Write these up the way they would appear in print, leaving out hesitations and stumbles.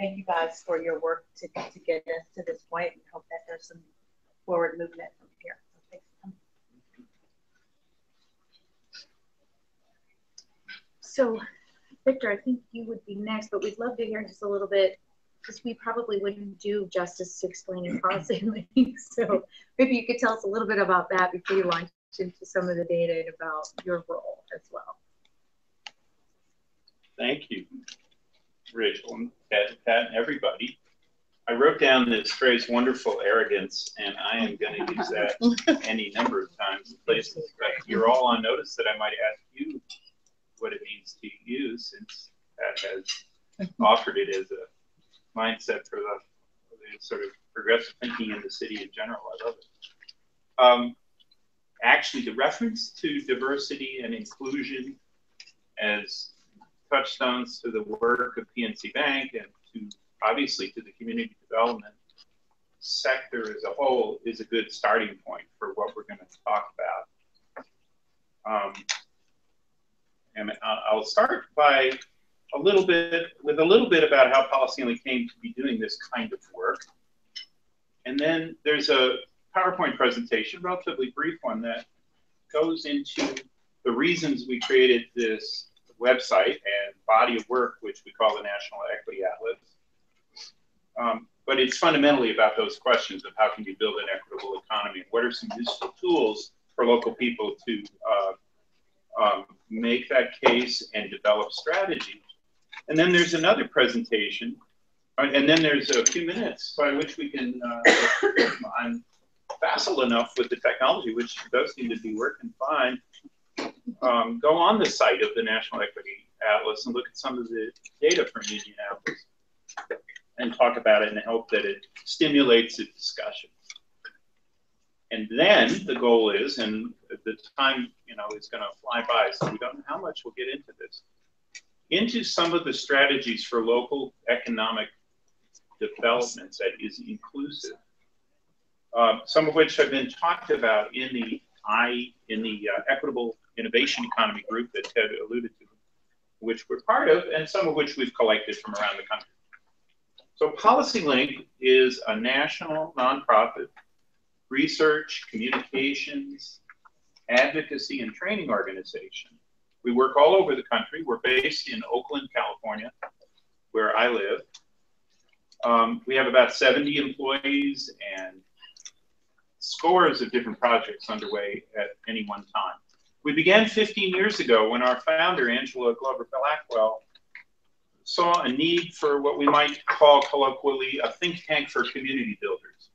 thank you guys for your work to get us to this point, and hope that there's some forward movement from here. So, Victor, I think you would be next, but we'd love to hear just a little bit, because we probably wouldn't do justice to explaining PolicyLink. So maybe you could tell us a little bit about that before you launch into some of the data and about your role as well. Thank you, Rachel and Pat and everybody. I wrote down this phrase, wonderful arrogance, and I am going to use that any number of times in places. But you're all on notice that I might ask you what it means to you, since Pat has offered it as a mindset for the sort of progressive thinking in the city in general. I love it. Actually, the reference to diversity and inclusion as touchstones to the work of PNC Bank and to obviously to the community development sector as a whole is a good starting point for what we're going to talk about. And I'll start by a little bit about how PolicyLink came to be doing this kind of work. And then there's a PowerPoint presentation, relatively brief one, that goes into the reasons we created this website and body of work, which we call the National Equity Atlas. But it's fundamentally about those questions of how can you build an equitable economy, and what are some useful tools for local people to make that case and develop strategies. And then there's another presentation, and then there's a few minutes by which we can, I'm facile enough with the technology, which does seem to be working fine, go on the site of the National Equity Atlas and look at some of the data from Indianapolis and talk about it and hope that it stimulates a discussion. And then the goal is, and the time, is going to fly by, so we don't know how much we'll get into this, into some of the strategies for local economic developments that is inclusive. Some of which have been talked about in the Equitable Innovation Economy group that Ted alluded to, which we're part of, and some of which we've collected from around the country. So PolicyLink is a national nonprofit research, communications, advocacy, and training organization. We work all over the country. We're based in Oakland, California, where I live. We have about 70 employees and scores of different projects underway at any one time. We began 15 years ago when our founder, Angela Glover Blackwell, saw a need for what we might call colloquially a think tank for community builders.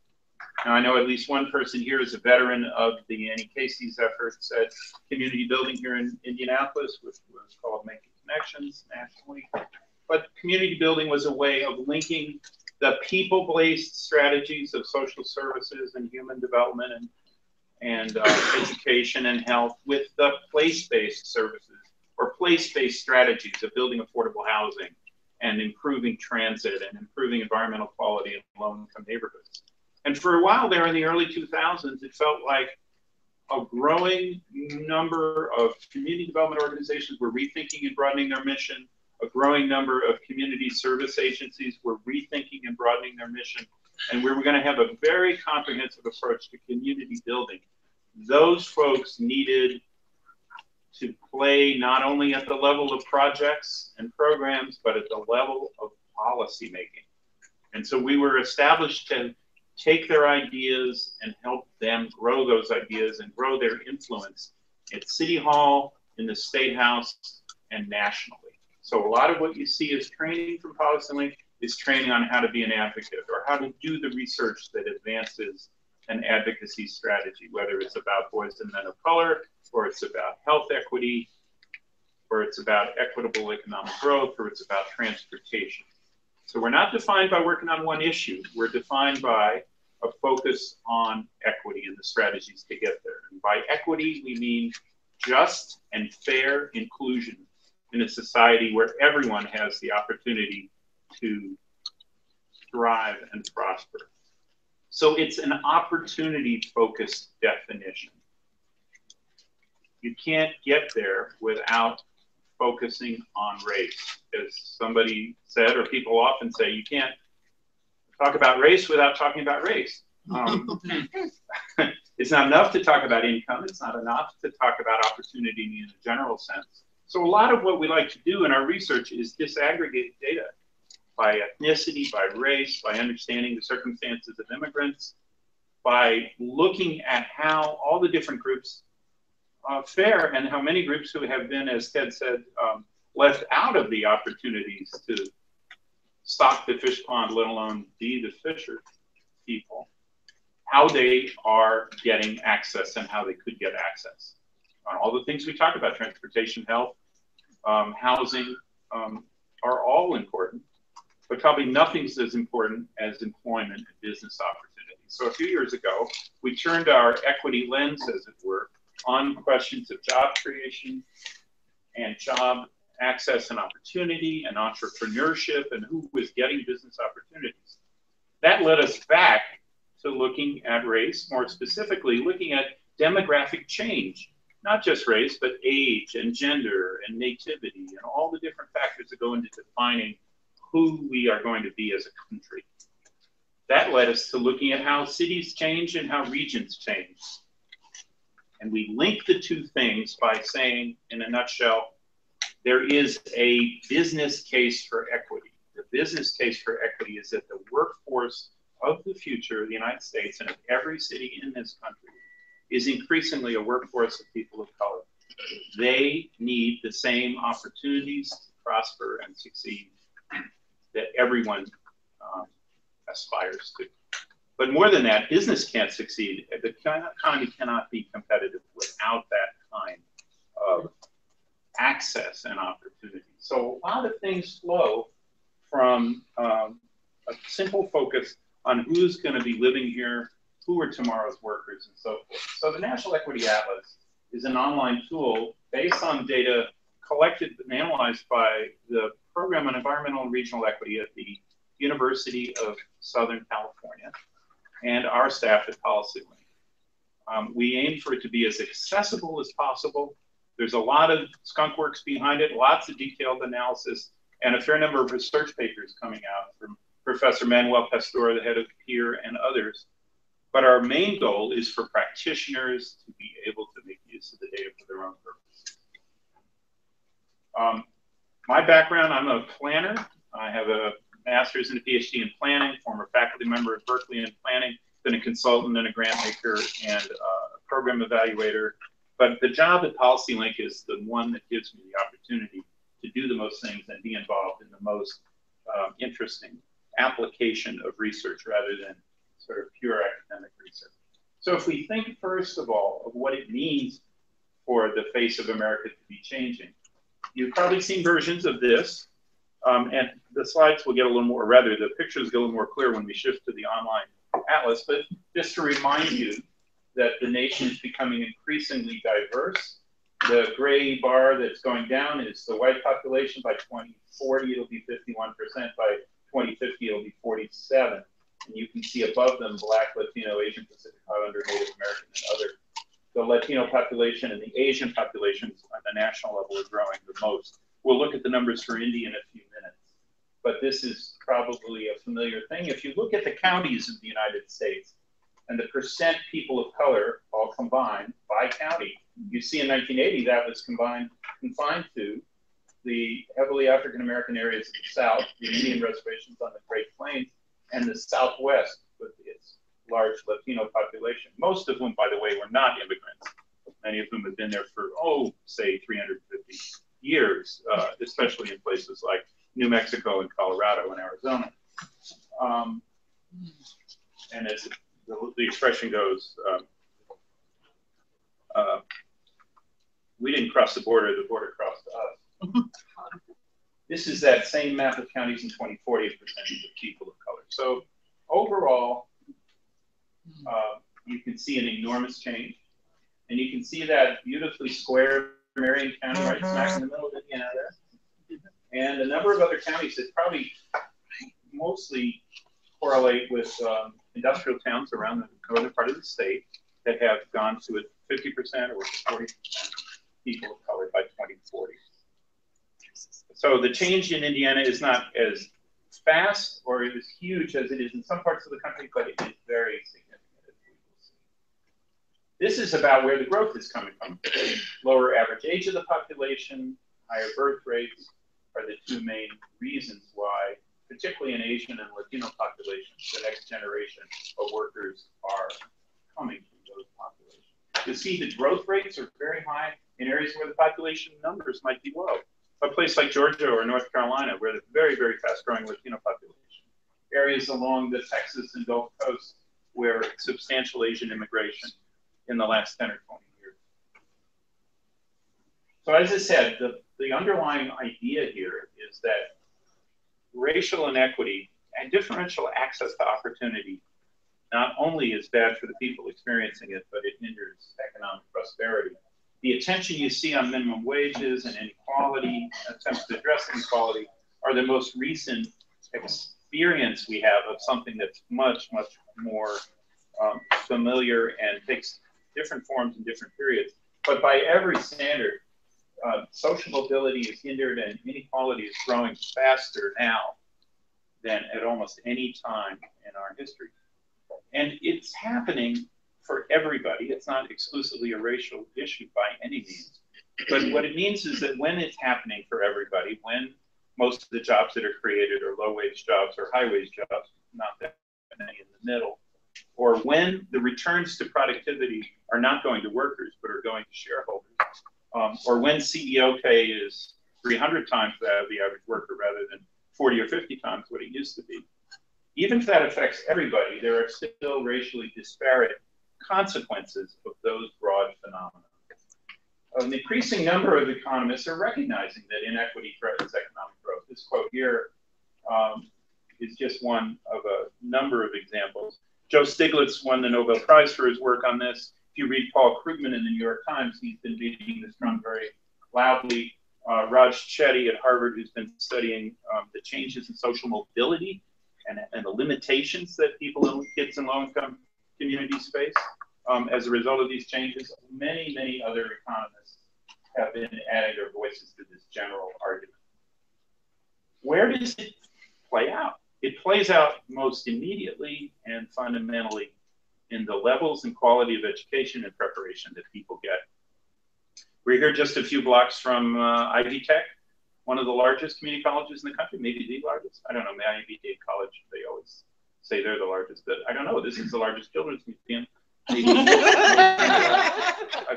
Now, I know at least one person here is a veteran of the Annie Casey's efforts at community building here in Indianapolis, which was called Making Connections nationally. But community building was a way of linking the people-based strategies of social services and human development and education and health with the place-based services or place-based strategies of building affordable housing and improving transit and improving environmental quality in low-income neighborhoods. And for a while there in the early 2000s, it felt like a growing number of community development organizations were rethinking and broadening their mission. A growing number of community service agencies were rethinking and broadening their mission. And we were going to have a very comprehensive approach to community building. Those folks needed to play not only at the level of projects and programs, but at the level of policy making. And so we were established to take their ideas and help them grow those ideas and grow their influence at City Hall, in the State House, and nationally. So a lot of what you see as training from PolicyLink is training on how to be an advocate or how to do the research that advances an advocacy strategy, whether it's about boys and men of color, or it's about health equity, or it's about equitable economic growth, or it's about transportation. So we're not defined by working on one issue. We're defined by a focus on equity and the strategies to get there. And by equity, we mean just and fair inclusion in a society where everyone has the opportunity to thrive and prosper. So it's an opportunity-focused definition. You can't get there without focusing on race. As somebody said, or people often say, you can't talk about race without talking about race. It's not enough to talk about income. It's not enough to talk about opportunity in a general sense. So a lot of what we like to do in our research is disaggregate data by ethnicity, by race, by understanding the circumstances of immigrants, by looking at how all the different groups fare and how many groups who have been, as Ted said, left out of the opportunities to stock the fish pond, let alone be the fisher people, how they are getting access and how they could get access. All the things we talked about, transportation, health, housing, are all important, but probably nothing's as important as employment and business opportunities. So a few years ago, we turned our equity lens, as it were, on questions of job creation and job access and opportunity and entrepreneurship and who was getting business opportunities. That led us back to looking at race, more specifically looking at demographic change, not just race, but age and gender and nativity and all the different factors that go into defining who we are going to be as a country. That led us to looking at how cities change and how regions change. And we link the two things by saying, in a nutshell, there is a business case for equity. The business case for equity is that the workforce of the future of the United States and of every city in this country is increasingly a workforce of people of color. They need the same opportunities to prosper and succeed that everyone aspires to. But more than that, business can't succeed. The economy cannot be competitive without that kind of access and opportunity. So a lot of things flow from a simple focus on who's going to be living here, who are tomorrow's workers, and so forth. So the National Equity Atlas is an online tool based on data collected and analyzed by the Program on Environmental and Regional Equity at the University of Southern California and our staff at PolicyLink. We aim for it to be as accessible as possible. There's a lot of skunk works behind it, lots of detailed analysis, and a fair number of research papers coming out from Professor Manuel Pastor, the head of PEER, and others. But our main goal is for practitioners to be able to make use of the data for their own purpose. My background, I'm a planner. I have a master's and a PhD in planning, former faculty member at Berkeley in planning, been a consultant and a grant maker and a program evaluator. But the job at PolicyLink is the one that gives me the opportunity to do the most things and be involved in the most interesting application of research rather than sort of pure academic research. So if we think first of all of what it means for the face of America to be changing, you've probably seen versions of this, and the slides will get a little more, rather the pictures get a little more clear when we shift to the online atlas, but just to remind you that the nation is becoming increasingly diverse. The gray bar that's going down is the white population. By 2040, it'll be 51%. By 2050, it'll be 47%. And you can see above them, Black, Latino, Asian, Pacific Islander, Native American, and other. The Latino population and the Asian populations on the national level are growing the most. We'll look at the numbers for India in a few minutes. But this is probably a familiar thing. If you look at the counties of the United States and the percent people of color all combined by county, you see in 1980 that was confined to the heavily African-American areas of the South, the Indian reservations on the Great Plains, and the Southwest with its large Latino population, most of whom, by the way, were not immigrants. Many of whom have been there for, say 350 years, especially in places like New Mexico and Colorado and Arizona. And as the expression goes, we didn't cross the border crossed us. This is that same map of counties in 2040, percentage of people of color. So overall, you can see an enormous change. And you can see that beautifully square Marion County right smack in the middle of Indiana there. And a number of other counties that probably mostly correlate with industrial towns around the northern part of the state that have gone to a 50% or 40% people of color by 2040. So the change in Indiana is not as fast or as huge as it is in some parts of the country, but it is very significant, as we will see. This is about where the growth is coming from. Lower average age of the population, higher birth rates are the two main reasons why, particularly in Asian and Latino populations, the next generation of workers are coming from those populations. You see the growth rates are very high in areas where the population numbers might be low. A place like Georgia or North Carolina, where the very, very fast growing Latino population. Areas along the Texas and Gulf Coast, where substantial Asian immigration in the last 10 or 20 years. So as I said, the underlying idea here is that racial inequity and differential access to opportunity not only is bad for the people experiencing it, but it hinders economic prosperity. The attention you see on minimum wages and inequality, attempts to address inequality, are the most recent experience we have of something that's much, much more familiar and takes different forms in different periods. But by every standard, social mobility is hindered and inequality is growing faster now than at almost any time in our history. And it's happening for everybody. It's not exclusively a racial issue by any means. But what it means is that when it's happening for everybody, when most of the jobs that are created are low-wage jobs or high-wage jobs, not that many in the middle, or when the returns to productivity are not going to workers, but are going to shareholders, or when CEO pay is 300 times that of the average worker rather than 40 or 50 times what it used to be. Even if that affects everybody, there are still racially disparate consequences of those broad phenomena. An increasing number of economists are recognizing that inequity threatens economic growth. This quote here is just one of a number of examples. Joe Stiglitz won the Nobel Prize for his work on this. If you read Paul Krugman in the New York Times, he's been beating this drum very loudly. Raj Chetty at Harvard, who's been studying the changes in social mobility and the limitations that people and kids in low-income communities face as a result of these changes. Many, many other economists have been adding their voices to this general argument. Where does it play out? It plays out most immediately and fundamentally in the levels and quality of education and preparation that people get. We're here just a few blocks from Ivy Tech, one of the largest community colleges in the country, maybe the largest. I don't know, Miami-Dade College, they always say they're the largest, but I don't know, this is the largest children's museum. I've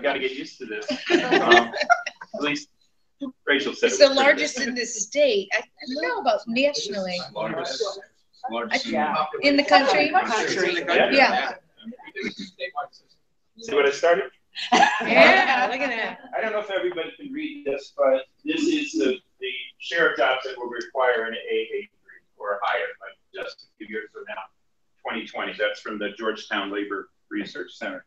got to get used to this. At least Rachel said it's the largest in the state. I don't know about nationally. Largest in the country? Yeah. See what I started? Yeah, look at that. I don't know if everybody can read this, but this is the share of jobs that will require an AA degree or higher, like just a few years from now, 2020. That's from the Georgetown Labor Research Center.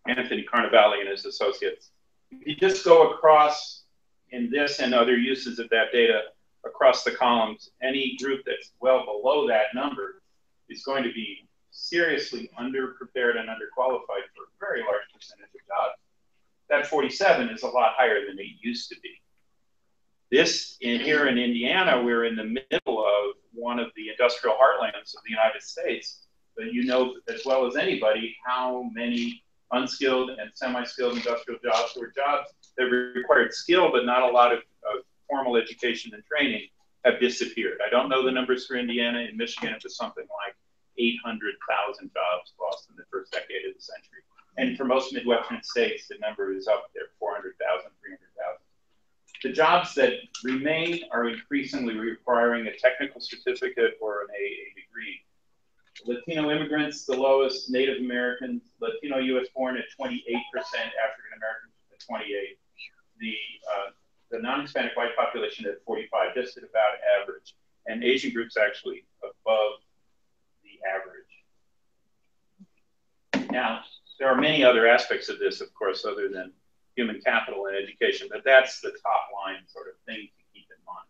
Anthony Carnevale and his associates. If you just go across in this and other uses of that data across the columns, any group that's well below that number is going to be seriously underprepared and underqualified for a very large percentage of jobs. That 47 is a lot higher than it used to be. This, here in Indiana, we're in the middle of one of the industrial heartlands of the United States, but you know as well as anybody how many unskilled and semi-skilled industrial jobs were jobs that required skill but not a lot of formal education and training have disappeared. I don't know the numbers for Indiana. In Michigan, it was something like 800,000 jobs lost in the first decade of the century. And for most Midwestern states, the number is up there, 400,000, 300,000. The jobs that remain are increasingly requiring a technical certificate or an AA degree. Latino immigrants, the lowest, Native Americans, Latino US born at 28%, African Americans at 28%. The non-Hispanic white population at 45%, just at about average. And Asian groups actually above the average. Now, there are many other aspects of this, of course, other than human capital and education, but that's the top line sort of thing to keep in mind.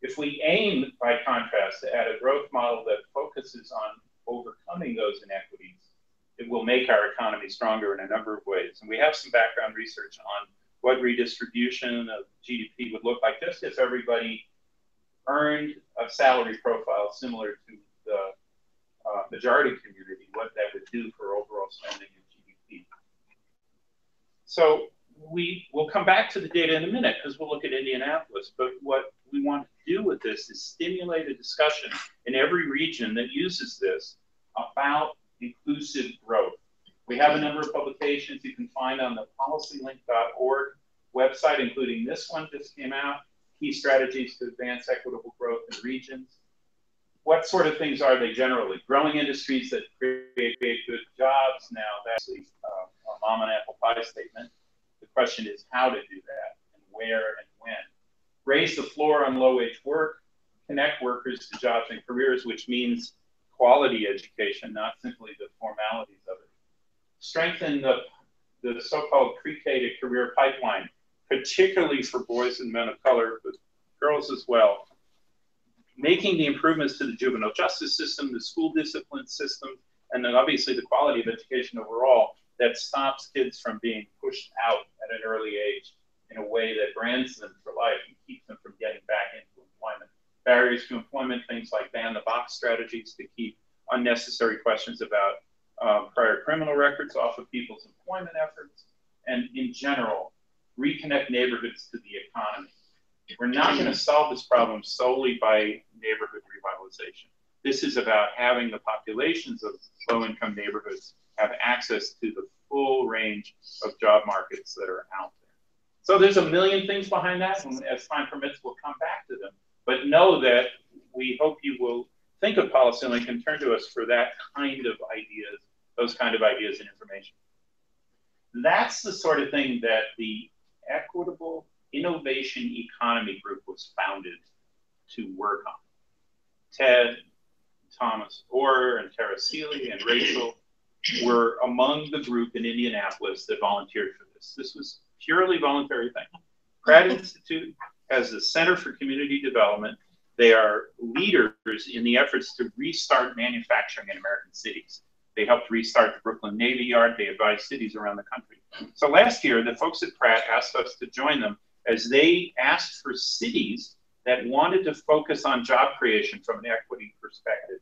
If we aim, by contrast, to add a growth model that focuses on overcoming those inequities, it will make our economy stronger in a number of ways. And we have some background research on what redistribution of GDP would look like just if everybody earned a salary profile similar to the majority community, what that would do for overall spending in GDP. So we will come back to the data in a minute because we'll look at Indianapolis, but what we want to do with this is stimulate a discussion in every region that uses this about inclusive growth. We have a number of publications you can find on the PolicyLink.org website, including this one just came out, Key Strategies to Advance Equitable Growth in Regions. What sort of things are they generally? Growing industries that create good jobs. Now, that's a mom and apple pie statement. The question is how to do that and where and when. Raise the floor on low-wage work, connect workers to jobs and careers, which means quality education, not simply the formalities of it. Strengthen the so-called pre-K to career pipeline, particularly for boys and men of color, but girls as well. Making the improvements to the juvenile justice system, the school discipline system, and then obviously the quality of education overall that stops kids from being pushed out at an early age in a way that brands them for life and keeps them from getting back into employment. Barriers to employment, things like ban the box strategies to keep unnecessary questions about prior criminal records off of people's employment efforts, and in general, reconnect neighborhoods to the economy. We're not going to solve this problem solely by neighborhood revitalization. This is about having the populations of low-income neighborhoods have access to the full range of job markets that are out there. So there's a million things behind that, and as time permits, we'll come back to them. But know that we hope you will think of PolicyLink and turn to us for that kind of ideas, those kind of ideas and information. That's the sort of thing that the Equitable Innovation Economy Group was founded to work on. Ted, Thomas Orr, and Tara Seeley, and Rachel were among the group in Indianapolis that volunteered for this. This was purely voluntary thing. Pratt Institute has the Center for Community Development. They are leaders in the efforts to restart manufacturing in American cities. They helped restart the Brooklyn Navy Yard. They advise cities around the country. So last year, the folks at Pratt asked us to join them as they asked for cities that wanted to focus on job creation from an equity perspective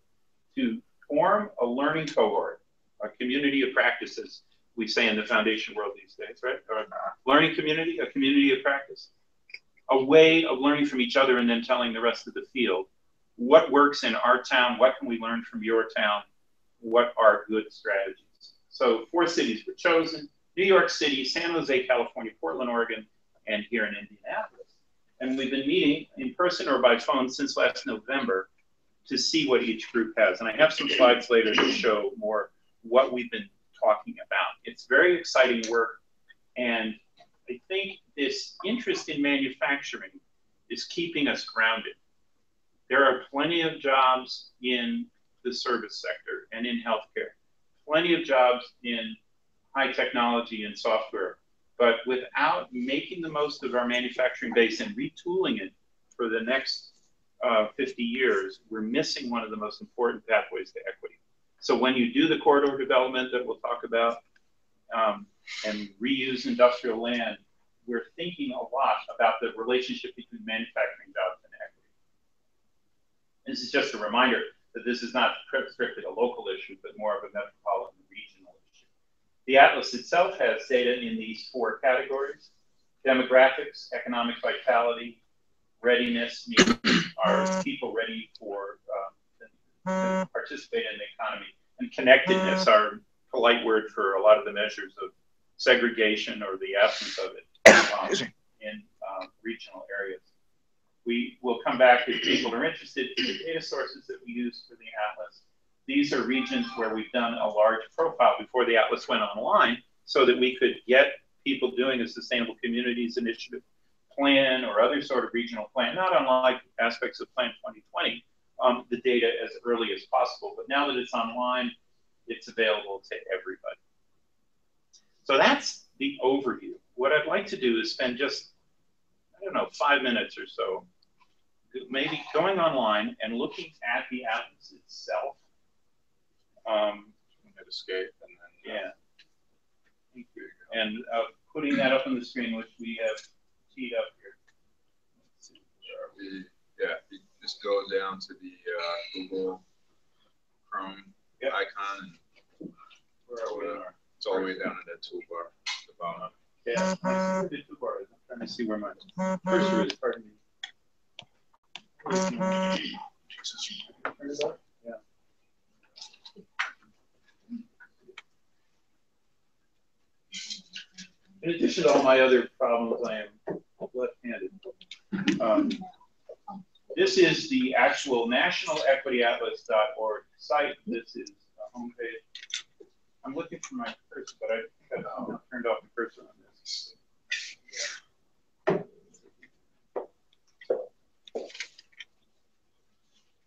to form a learning cohort, a community of practices, we say in the foundation world these days, right? Or learning community, a community of practice, a way of learning from each other and then telling the rest of the field what works in our town, what can we learn from your town, what are good strategies. So 4 cities were chosen: New York City, San Jose, California, Portland, Oregon, and here in Indianapolis. And we've been meeting in person or by phone since last November to see what each group has. And I have some slides later to show more what we've been talking about. It's very exciting work. And I think this interest in manufacturing is keeping us grounded. There are plenty of jobs in the service sector and in healthcare, plenty of jobs in high technology and software, but without making the most of our manufacturing base and retooling it for the next 50 years, we're missing one of the most important pathways to equity. So when you do the corridor development that we'll talk about and reuse industrial land, we're thinking a lot about the relationship between manufacturing jobs and equity. This is just a reminder that this is not strictly a local issue, but more of a metropolitan regional issue. The Atlas itself has data in these 4 categories: demographics, economic vitality, readiness, meaning are people ready for to participate in the economy, and connectedness, our polite word for a lot of the measures of segregation or the absence of it in regional areas. We will come back if people are interested to the data sources that we use for the Atlas. These are regions where we've done a large profile before the Atlas went online so that we could get people doing a Sustainable Communities Initiative plan or other sort of regional plan, not unlike aspects of Plan 2020, the data as early as possible. But now that it's online, it's available to everybody. So that's the overview. What I'd like to do is spend just, I don't know, 5 minutes or so, maybe going online and looking at the Atlas itself. Hit escape and then yeah. And of putting that up on the screen, which we have teed up here. You just go down to the Google Chrome icon, and it's all the way down to that toolbar at the bottom. Yeah, I see the toolbar. I'm trying to see where my cursor is. Pardon me. Yeah. In addition to all my other problems, I am left-handed. This is the actual nationalequityatlas.org site. This is the homepage. I'm looking for my cursor, but I think I've turned off the cursor on this.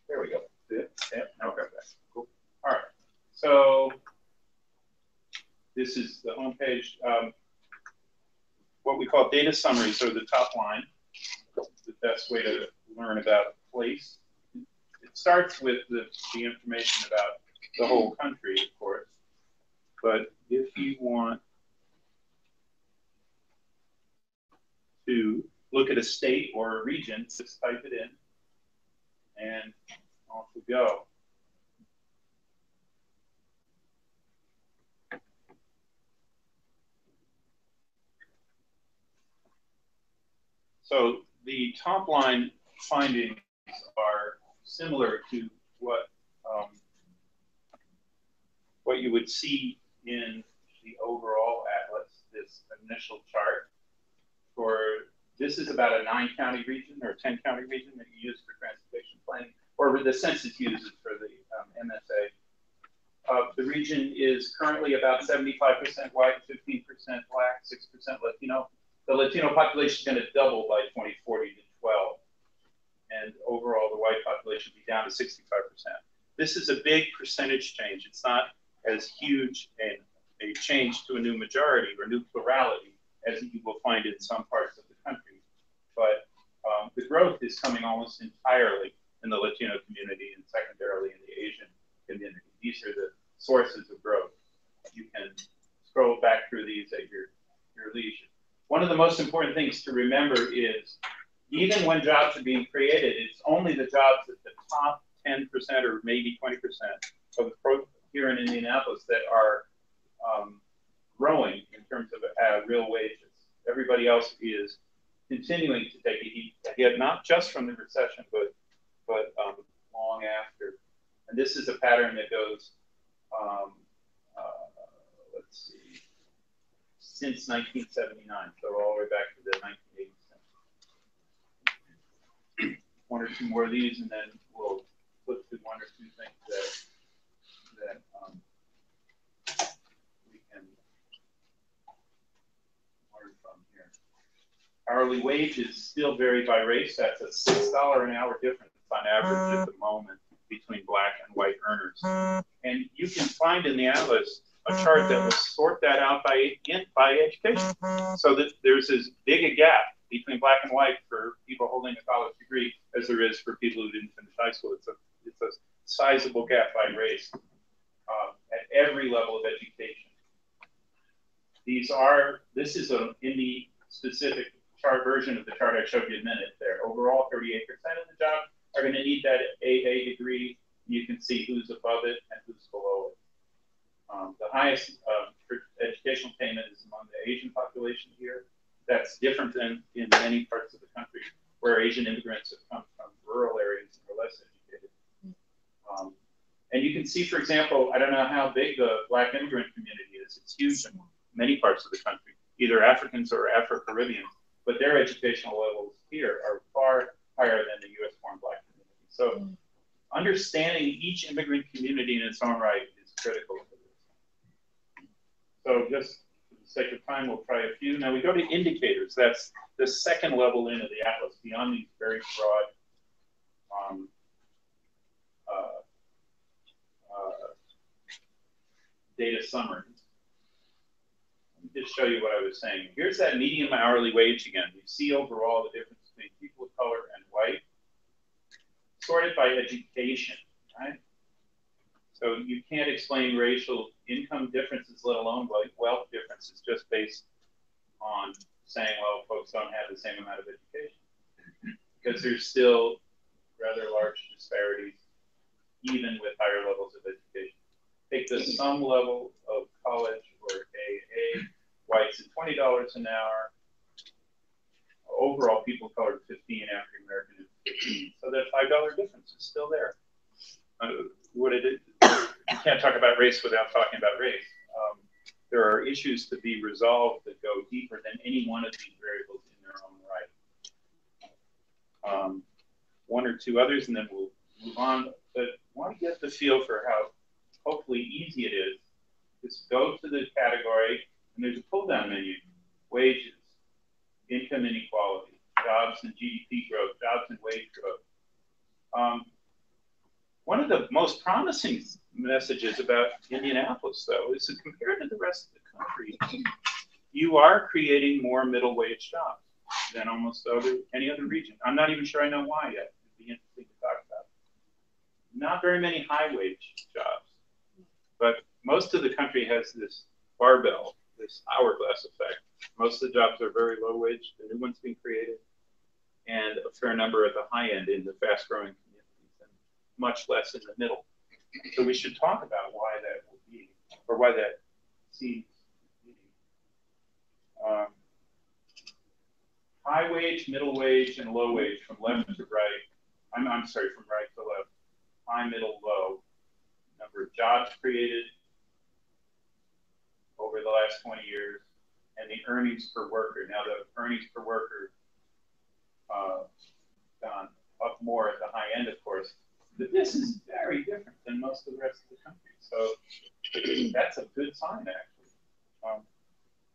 There we go. Yeah, now we've got that. Cool. All right. So this is the homepage. What we call data summaries are the top line. The best way to learn about a place. It starts with the information about the whole country, of course. But if you want to look at a state or a region, just type it in and off we go. So the top line findings are similar to what you would see in the overall atlas, this initial chart. This is about a 9-county region or 10-county region that you use for transportation planning, or the census uses for the MSA. The region is currently about 75% white, 15% black, 6% Latino. The Latino population is going to double by 2040 to 12. And overall, the white population will be down to 65%. This is a big percentage change. It's not as huge a change to a new majority or new plurality as you will find in some parts of the country. But the growth is coming almost entirely in the Latino community and secondarily in the Asian community. These are the sources of growth. You can scroll back through these at your leisure. One of the most important things to remember is even when jobs are being created, it's only the jobs at the top 10% or maybe 20% of the growth here in Indianapolis that are growing in terms of real wages. Everybody else is continuing to take a hit, not just from the recession, but long after. And this is a pattern that goes, let's see, since 1979, so all the way back to the 1980s. One or two more of these, and then we'll flip to one or two things that we can learn from here. Hourly wages still vary by race. That's a $6 an hour difference on average at the moment between black and white earners. And you can find in the atlas a chart that will sort that out by education. So that there's as big a gap between black and white for people holding a college degree as there is for people who didn't finish high school. It's a sizable gap by race at every level of education. This is an Indy specific chart version of the chart I showed you a minute there. Overall, 38% of the jobs are going to need that AA degree. You can see who's above it and who's below it. The highest educational payment is among the Asian population here. That's different than in many parts of the country where Asian immigrants have come from rural areas and are less educated. And you can see, for example, I don't know how big the black immigrant community is. It's huge in many parts of the country, either Africans or Afro-Caribbeans, but their educational levels here are far higher than the US-born black community. So understanding each immigrant community in its own right is critical for this. So just for the sake of time, we'll try a few. Now we go to indicators. That's the second level into the atlas, beyond these very broad data summaries. Let me just show you what I was saying. Here's that median hourly wage again. You see overall the difference between people of color and white, sorted by education, right? So you can't explain racial income differences, let alone wealth differences, just based on saying, well, folks don't have the same amount of education, because there's still rather large disparities, even with higher levels of education. Take the sum level of college or AA, whites at $20 an hour, overall people of color 15, African American at 15. So that $5 difference is still there. You can't talk about race without talking about race. There are issues to be resolved that go deeper than any one of these variables in their own right. One or two others, and then we'll move on. But I want to get the feel for how hopefully easy it is. Just go to the category, and there's a pull-down menu: wages, income inequality, jobs and GDP growth, jobs and wage growth. One of the most promising messages about Indianapolis, though, is that compared to the rest of the country, you are creating more middle wage jobs than almost any other region. I'm not even sure I know why yet. It'd be interesting to talk about. Not very many high wage jobs, but most of the country has this barbell, this hourglass effect. Most of the jobs are very low wage, the new ones being created, and a fair number at the high end in the fast growing communities, and much less in the middle. So we should talk about why that will be, or why that seems to be. High wage, middle wage, and low wage from left to right. I'm sorry, from right to left. High, middle, low. Number of jobs created over the last 20 years, and the earnings per worker. Now the earnings per worker gone up more at the high end, of course, but this is very different than most of the rest of the country. So that's a good sign, actually.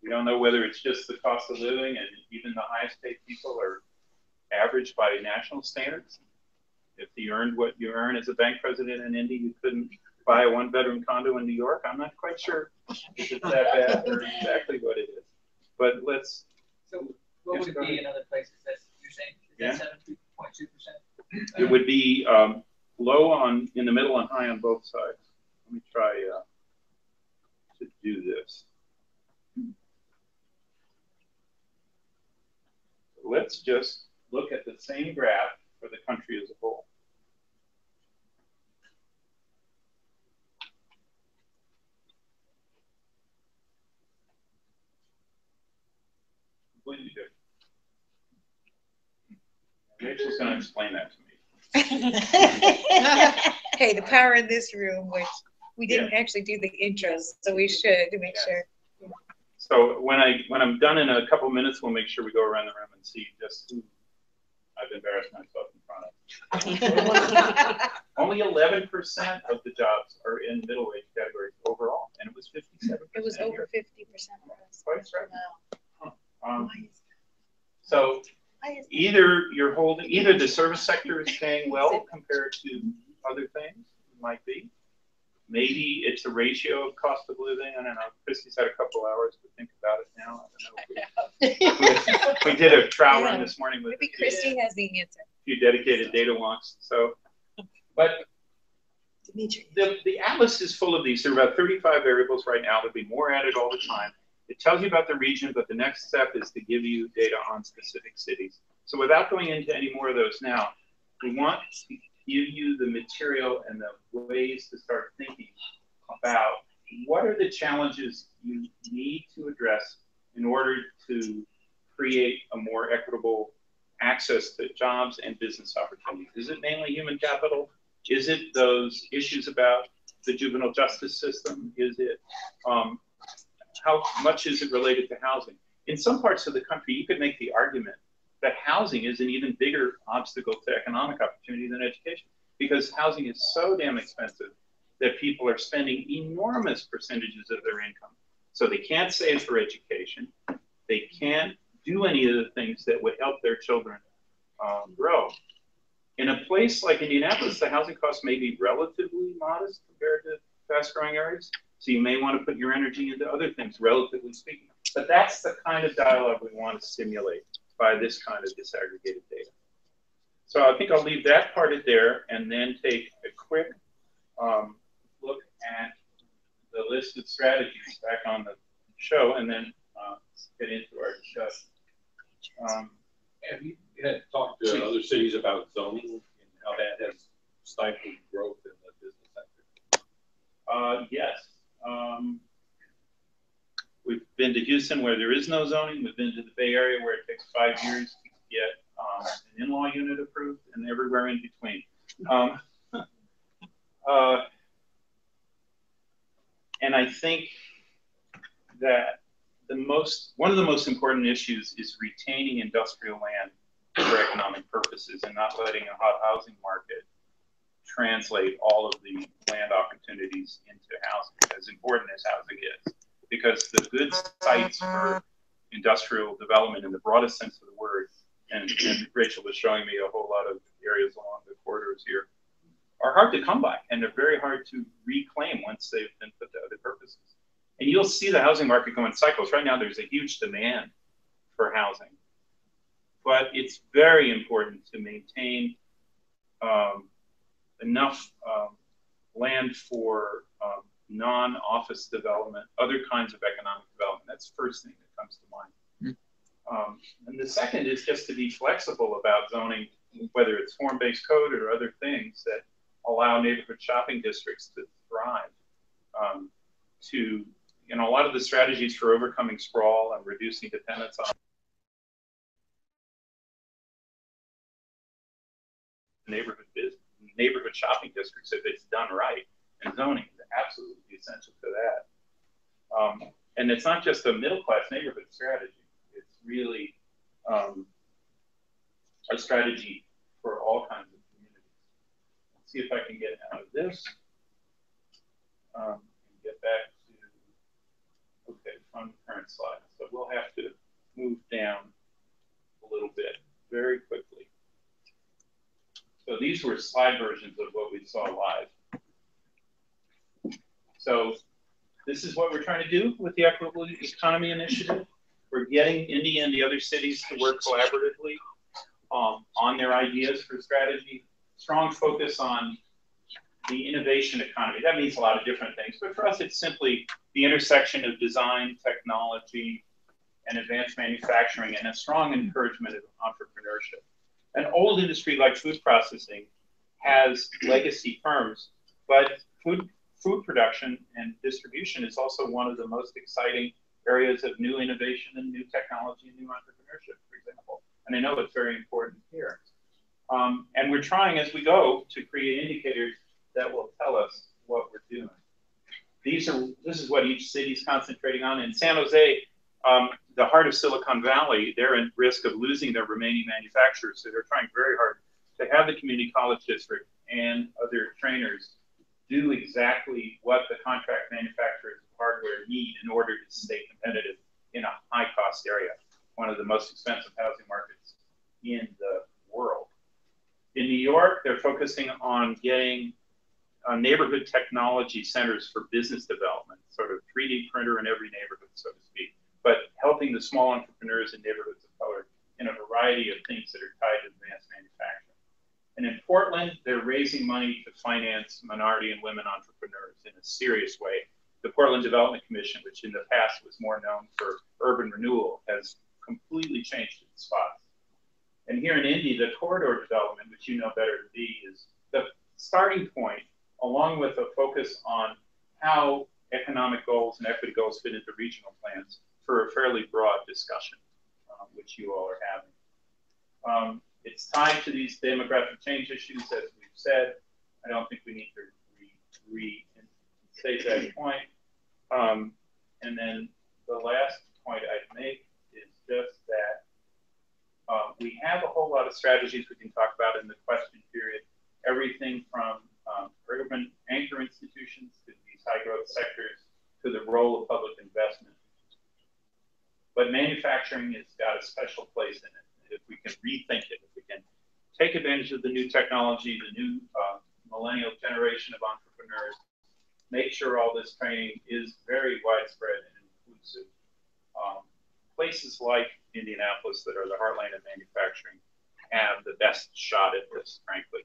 We don't know whether it's just the cost of living, and even the highest paid people are averaged by national standards. If you earned what you earn as a bank president in Indy, you couldn't buy a one-bedroom condo in New York. I'm not quite sure if it's that bad or exactly what it is. But let's. So what would it be in other places? That's you're saying is that 7.2%? It would be low in the middle and high on both sides. Let me try to do this. Let's just look at the same graph for the country as a whole. Completely different. Rachel's going to explain that to me. Hey, the power in this room, which we didn't actually do the intros, so we should to make sure. So when I'm done in a couple minutes, we'll make sure we go around the room and see just who I've embarrassed myself in front of. Only 11% of the jobs are in middle wage categories overall, and it was 57%. It was over 50% for us. Quite right. Wow. So either the service sector is staying well compared to other things, might be. Maybe it's a ratio of cost of living. I don't know. Christy's had a couple hours to think about it now. I don't know. We did a trial run this morning with maybe Christy has the answer. A few dedicated data wonks. So, but the atlas is full of these. There are about 35 variables right now. There'll be more added all the time. It tells you about the region, but the next step is to give you data on specific cities. So without going into any more of those now, we want to give you the material and the ways to start thinking about what are the challenges you need to address in order to create a more equitable access to jobs and business opportunities. Is it mainly human capital? Is it those issues about the juvenile justice system? Is it how much is it related to housing? In some parts of the country, you could make the argument that housing is an even bigger obstacle to economic opportunity than education, because housing is so damn expensive that people are spending enormous percentages of their income. So they can't save for education. They can't do any of the things that would help their children grow. In a place like Indianapolis, the housing costs may be relatively modest compared to fast-growing areas. So you may want to put your energy into other things, relatively speaking. But that's the kind of dialogue we want to stimulate by this kind of disaggregated data. So I think I'll leave that part of there and then take a quick look at the list of strategies back on the show and then get into our Have you had talked to other cities about zoning and how that has stifled growth in the business sector? Yes. We've been to Houston where there is no zoning. We've been to the Bay Area where it takes 5 years to get an in-law unit approved, and everywhere in between. And I think that one of the most important issues is retaining industrial land for economic purposes and not letting a hot housing market translate all of the land opportunities into housing, as important as housing is. Because the good sites for industrial development in the broadest sense of the word, and Rachel was showing me a whole lot of areas along the corridors here, are hard to come by, and they're very hard to reclaim once they've been put to other purposes. And you'll see the housing market go in cycles. Right now, there's a huge demand for housing, but it's very important to maintain enough land for non-office development, other kinds of economic development. That's the first thing that comes to mind. And the second is just to be flexible about zoning, whether it's form-based code or other things that allow neighborhood shopping districts to thrive. A lot of the strategies for overcoming sprawl and reducing dependence on neighborhood shopping districts, if it's done right, and zoning is absolutely essential to that. And it's not just a middle-class neighborhood strategy. It's really a strategy for all kinds of communities. Let's see if I can get out of this and get back to, okay, from the current slide. So we'll have to move down a little bit very quickly. So these were slide versions of what we saw live. So this is what we're trying to do with the Equitable Economy Initiative. We're getting Indy and the other cities to work collaboratively on their ideas for strategy. Strong focus on the innovation economy. That means a lot of different things, but for us, it's simply the intersection of design, technology, and advanced manufacturing, and a strong encouragement of entrepreneurship. An old industry like food processing has legacy firms, but food production and distribution is also one of the most exciting areas of new innovation and new technology and new entrepreneurship, for example. And I know it's very important here. And we're trying as we go to create indicators that will tell us what we're doing. This is what each city is concentrating on. In San Jose, the heart of Silicon Valley, they're at risk of losing their remaining manufacturers. So they're trying very hard to have the community college district and other trainers do exactly what the contract manufacturers of hardware need in order to stay competitive in a high-cost area, one of the most expensive housing markets in the world. In New York, they're focusing on getting neighborhood technology centers for business development, sort of 3D printer in every neighborhood, so to speak, but helping the small entrepreneurs in neighborhoods of color in a variety of things that are tied to advanced manufacturing. And in Portland, they're raising money to finance minority and women entrepreneurs in a serious way. The Portland Development Commission, which in the past was more known for urban renewal, has completely changed its spots. And here in Indy, the corridor development, which you know better than me, is the starting point, along with a focus on how economic goals and equity goals fit into regional plans for a fairly broad discussion, which you all are having. It's tied to these demographic change issues, as we've said. I don't think we need to restate that point. And then the last point I'd make is just that we have a whole lot of strategies we can talk about in the question period. Everything from urban anchor institutions to these high growth sectors to the role of public investment. But manufacturing has got a special place in it. If we can rethink it, if we can take advantage of the new technology, the new millennial generation of entrepreneurs, make sure all this training is very widespread and inclusive. Places like Indianapolis that are the heartland of manufacturing have the best shot at this, frankly.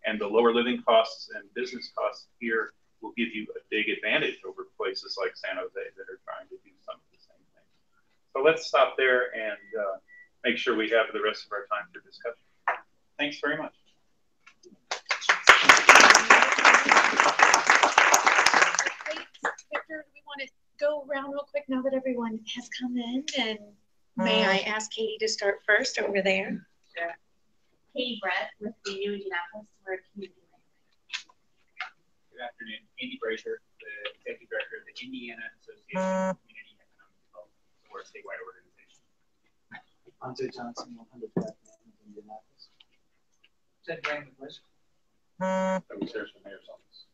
And the lower living costs and business costs here will give you a big advantage over places like San Jose that are trying to do some of the same things. So let's stop there, and make sure we have the rest of our time for discussion. Thanks very much. Victor, do we want to go around real quick now that everyone has come in? And may I ask Katie to start first over there? Sure. Katie Brett with the New Indianapolis. We're a community land. Good afternoon. Andy Brasher, the Executive Director of the Indiana Association of Community Economic Development. We're a statewide organization. Andre Johnson, 100 Black Man in Indianapolis. Is that Brian McLeish? That was there from mayor's office.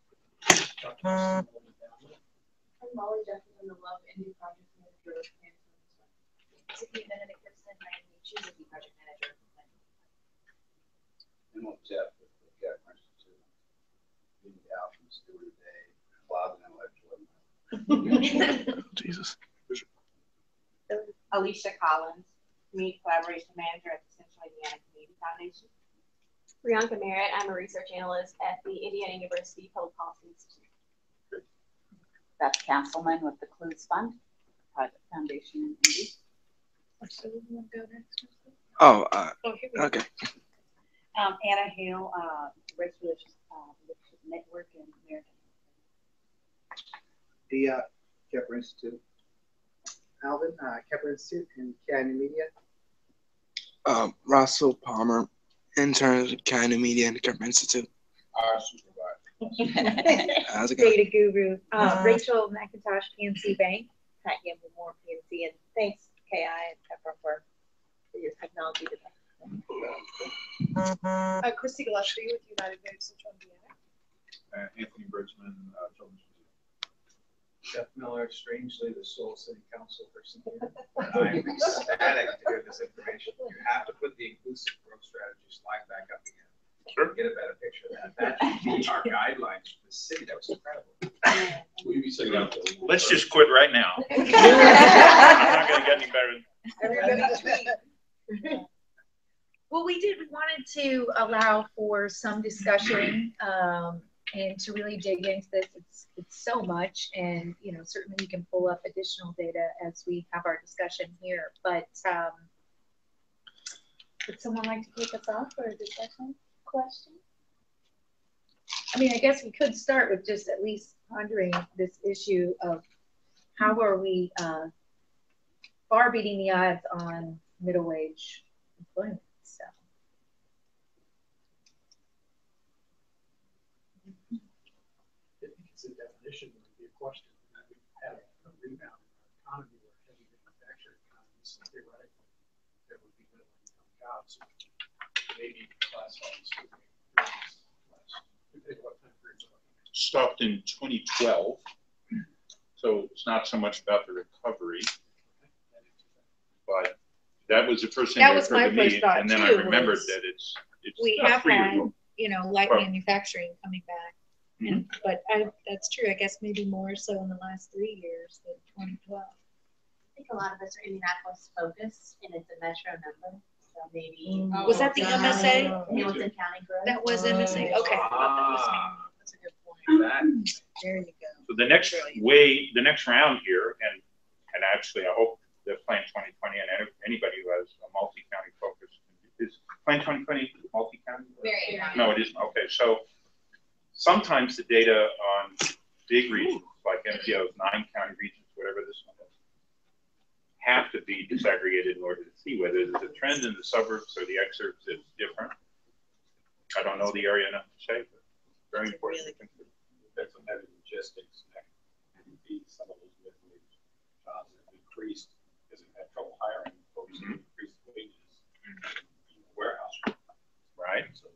I'm Molly Jeffers. I'm the Love Indy Project Manager. City Benedict Gibson, I am the Chief Project Manager. And I'm Jeff with the Gap Institute. Being out from Stewart today, Bob and Electoral. Jesus. Alicia Collins, Community Collaboration Manager at the Central Indiana Community Foundation. Priyanka Merritt, I'm a research analyst at the Indiana University Public Policy Institute. Beth Castleman with the Clues Fund, Project Foundation in Indy. So we want to go next? Oh, Here we okay. Anna Hale, Race Relations Network in American. The Kepler Institute. Alvin, Kepler Institute and Academy Media. Russell Palmer, intern at Academy Media and the Kepler Institute. Our supervisor. How's it going? Data Guru, Rachel McIntosh, PNC Bank. Pat Gamble Moore, PNC, and thanks KI and Pepper for your technology today. Christy Gillespie with United Way Central Indiana. Anthony Bridgman, Children's Museum. Jeff Miller, strangely the sole city council person here. I'm ecstatic to hear this information. You have to put the inclusive growth strategy slide back up again. Sure. Get a better picture of that. That should be our guidelines for the city. That was incredible. Will you be sitting out there? Let's just quit right now. I'm not going to get any better. Well, we wanted to allow for some discussion and to really dig into this. It's so much, and certainly we can pull up additional data as we have our discussion here. But would someone like to kick us off for a discussion question? I mean, I guess we could start with just at least pondering this issue of how are we far beating the odds on middle wage employment. So. I think it's a definition would be a question. We have a rebound in our economy where heavy manufacturing economies, so theoretically, there would be middle income jobs. Maybe classify these two Stopped in 2012, so it's not so much about the recovery, but that was the first thing That that was my occurred to first me, thought and then too, I remembered that it's we not have 3 years had, old. light Well, manufacturing coming back. And, but that's true. I guess maybe more so in the last 3 years than 2012. I think a lot of us are Indianapolis focused, and it's a metro number. So maybe Was that the MSA? Hamilton County growth. That was MSA. Okay. That's a good point. There you go. So the next round here, and actually I hope that Plan 2020 and anybody who has a multi-county focus, is Plan 2020 multi-county? No, it isn't. Okay, so sometimes the data on big regions like MPOs, 9-county regions, whatever this one is, have to be disaggregated in order to see whether there's a trend in the suburbs or the exurbs is different. I don't know the area enough to say, but very important to consider. There's some heavy logistics and some of those mid-wage jobs have increased because they've had trouble hiring, but we've seen increased wages in the warehouse. Right. So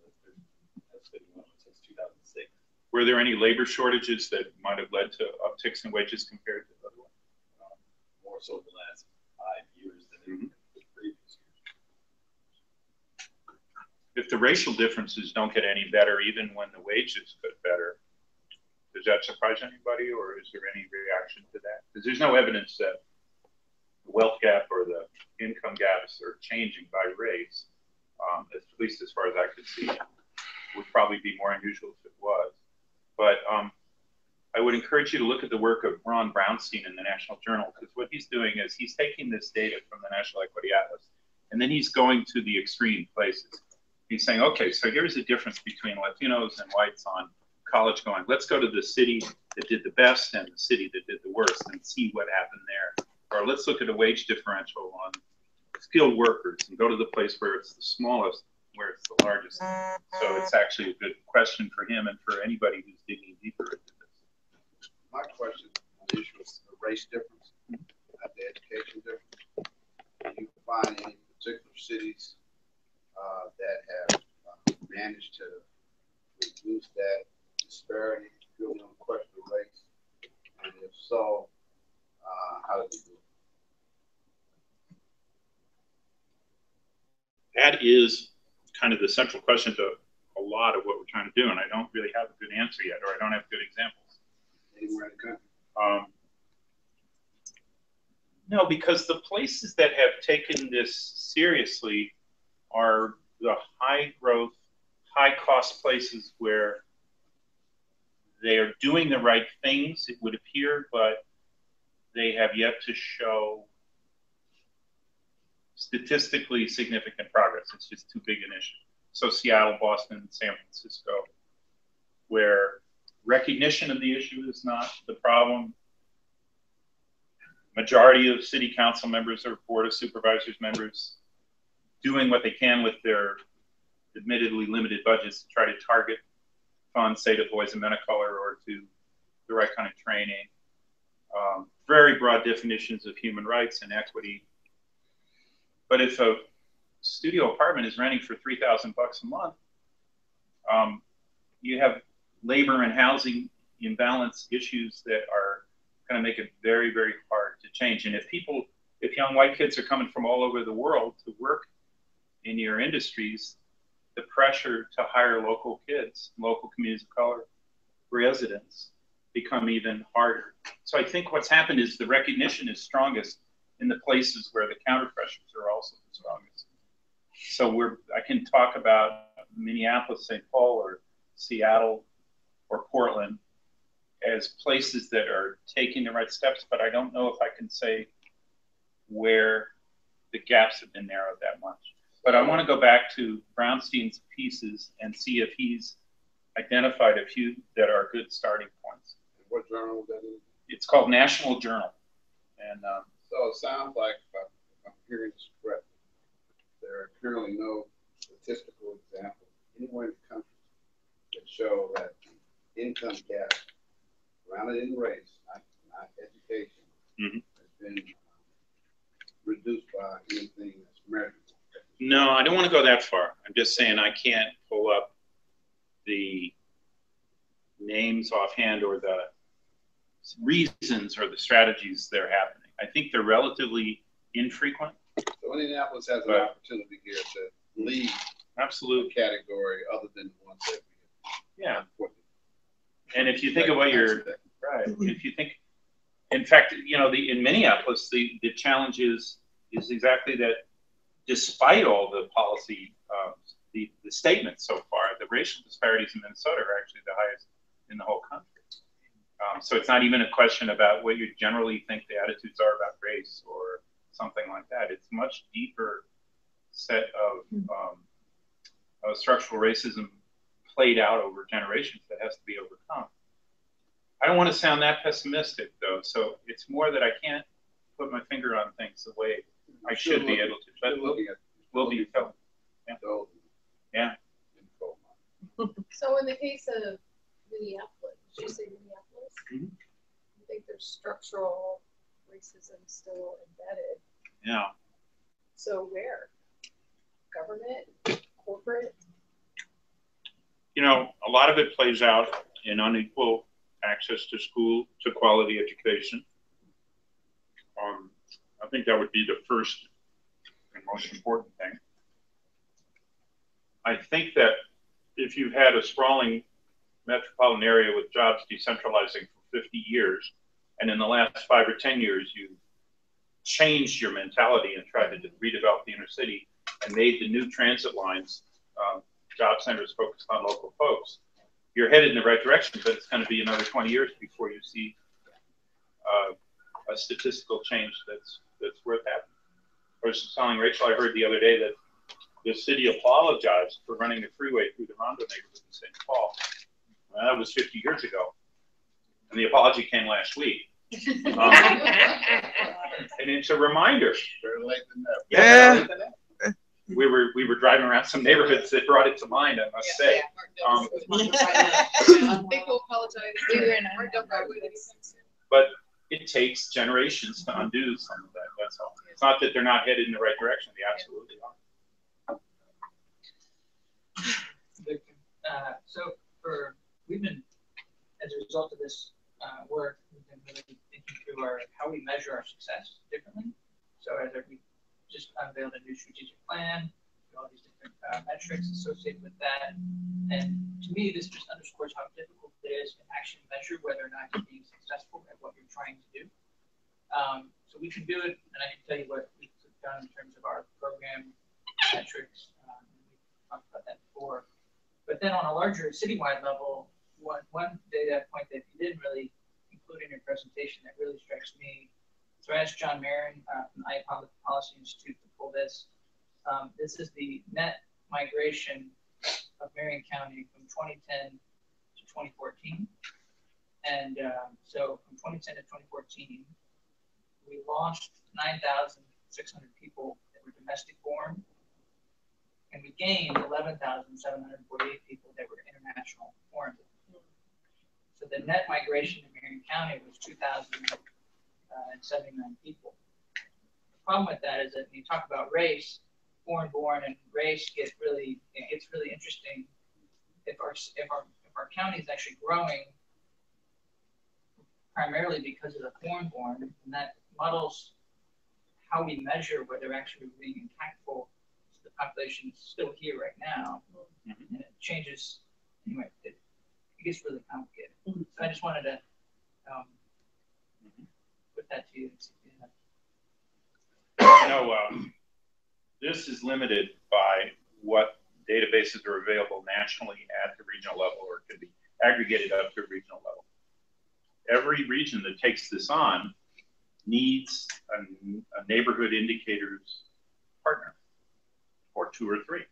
that's been one since 2006. Were there any labor shortages that might have led to upticks in wages compared to the other ones? More so the last 5 years than in the previous years. If the racial differences don't get any better, even when the wages get better, does that surprise anybody, or is there any reaction to that? Because there's no evidence that the wealth gap or the income gaps are changing by race, at least as far as I could see. It would probably be more unusual if it was. But I would encourage you to look at the work of Ron Brownstein in the National Journal, because what he's doing is he's taking this data from the National Equity Atlas And then he's going to the extreme places. He's saying, okay, so here's the difference between Latinos and whites on college going. Let's go to the city that did the best and the city that did the worst and see what happened there. Or let's look at a wage differential on skilled workers and go to the place where it's the smallest, where it's the largest. So it's actually a good question for him and for anybody who's digging deeper into this. My question on the issue is the race difference, not the education difference. Do you find any particular cities that have managed to reduce that disparity, really on the question of race? And if so, how did you do it? That is kind of the central question to a lot of what we're trying to do, and I don't really have a good answer yet, or I don't have good examples. Anywhere in the country? No, because the places that have taken this seriously are the high growth, high cost places where they are doing the right things, it would appear, but they have yet to show statistically significant progress. It's just too big an issue. So Seattle, Boston, San Francisco, where recognition of the issue is not the problem. Majority of city council members or board of supervisors members doing what they can with their admittedly limited budgets to try to target funds, say, to boys and men of color or to the right kind of training. Very broad definitions of human rights and equity. But if a studio apartment is renting for $3,000 a month, you have labor and housing imbalance issues that are going to make it very, very hard to change. And if young white kids are coming from all over the world to work in your industries, the pressure to hire local kids, local communities of color, residents, become even harder. So I think what's happened is the recognition is strongest in the places where the counter pressures are also the strongest. So I can talk about Minneapolis, St. Paul, or Seattle, or Portland as places that are taking the right steps, but I don't know if I can say where the gaps have been narrowed that much. But I want to go back to Brownstein's pieces and see if he's identified a few that are good starting points. What journal is that in? It's called National Journal. And so it sounds like, if I'm hearing this correctly, there are currently no statistical examples anywhere in the country that show that the income gap, grounded in race, not education, has been reduced by anything that's measurable. No, I don't want to go that far. I'm just saying I can't pull up the names offhand or the reasons or the strategies that are happening. I think they're relatively infrequent. So Indianapolis has an opportunity here to lead absolute category other than the ones that we have. Yeah. And if you think of what you're right, if you think, in fact, you know, in Minneapolis, the challenge is exactly that. Despite all the policy, the statements so far, the racial disparities in Minnesota are actually the highest in the whole country. So it's not even a question about what you generally think the attitudes are about race or something like that. It's a much deeper set of structural racism played out over generations that has to be overcome. I don't want to sound that pessimistic, though. So it's more that I can't put my finger on things the way I should be able to. But we'll be told. Yeah. Yeah. So in the case of Minneapolis, did you say Minneapolis? Mm-hmm. I think there's structural racism still embedded. Yeah. So where? Government? Corporate? You know, a lot of it plays out in unequal access to school, to quality education. I think that would be the first and most important thing. I think that if you've had a sprawling metropolitan area with jobs decentralizing for 50 years, and in the last 5 or 10 years, you've changed your mentality and tried to redevelop the inner city and made the new transit lines job centers focused on local folks, you're headed in the right direction, but it's going to be another 20 years before you see a statistical change that's worth having I was telling Rachel, I heard the other day that the city apologized for running the freeway through the Rondo neighborhood in St. Paul. That was 50 years ago. And the apology came last week. And it's a reminder. Better late than never. Yeah. Better late than never. We were driving around some neighborhoods that brought it to mind, I must say. People apologize. We were in our but it takes generations to undo some of that. That's all. It's not that they're not headed in the right direction. They absolutely are. We've been, as a result of this work, we've been really thinking through how we measure our success differently. So as we just unveiled a new strategic plan, all these different metrics associated with that. And to me, this just underscores how difficult it is to actually measure whether or not you're being successful at what you're trying to do. So we can do it, and I can tell you what we've done in terms of our program metrics. We talked about that before. But then on a larger citywide level, one data point that you didn't really include in your presentation that really strikes me. So I asked John Marin from the Public Policy Institute to pull this. This is the net migration of Marion County from 2010 to 2014. And so from 2010 to 2014, we lost 9,600 people that were domestic born, and we gained 11,748 people that were international born. So the net migration in Marion County was 2,079 people. The problem with that is that when you talk about race, foreign born and race gets really interesting. If our county is actually growing primarily because of the foreign born, and that muddles how we measure whether actually we're being impactful to the population still here right now, and it changes. Anyway, it gets really complicated. So I just wanted to put that to you. This is limited by what databases are available nationally at the regional level, or can be aggregated up to a regional level. Every region that takes this on needs a neighborhood indicators partner, or 2 or 3.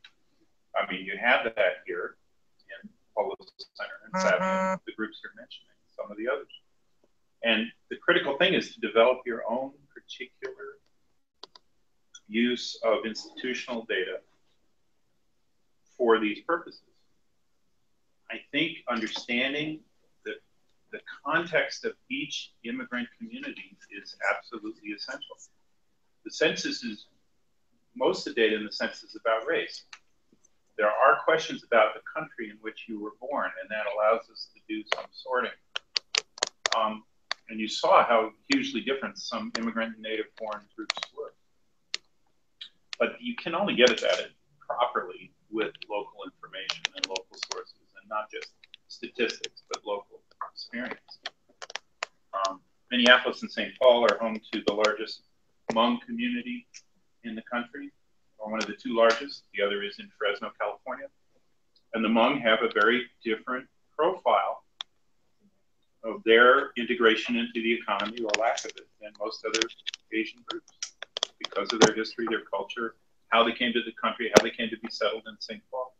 I mean, you have that here in Polo Center and Savvy, the groups you're mentioning, some of the others. And the critical thing is to develop your own particular use of institutional data for these purposes. I think understanding the context of each immigrant community is absolutely essential. The census is, most of the data in the census is about race. There are questions about the country in which you were born, and that allows us to do some sorting. And you saw how hugely different some immigrant and native born groups were. But you can only get at that properly with local information and local sources, and not just statistics, but local experience. Minneapolis and St. Paul are home to the largest Hmong community in the country, or one of the 2 largest. The other is in Fresno, California. And the Hmong have a very different profile of their integration into the economy, or lack of it, than most other Asian groups, because of their history, their culture, how they came to the country, how they came to be settled in St. Paul.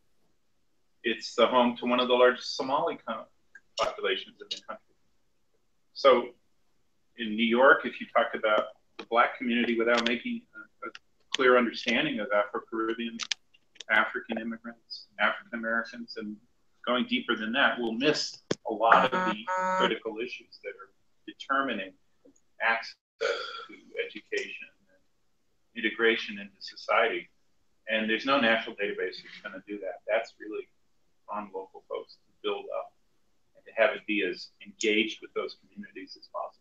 It's the home to one of the largest Somali populations in the country. So in New York, if you talk about the Black community without making a clear understanding of Afro-Caribbean, African immigrants, African Americans, and going deeper than that, we'll miss a lot of the critical issues that are determining access to education and integration into society. And there's no national database that's going to do that. That's really on local folks to build up and to have it be as engaged with those communities as possible.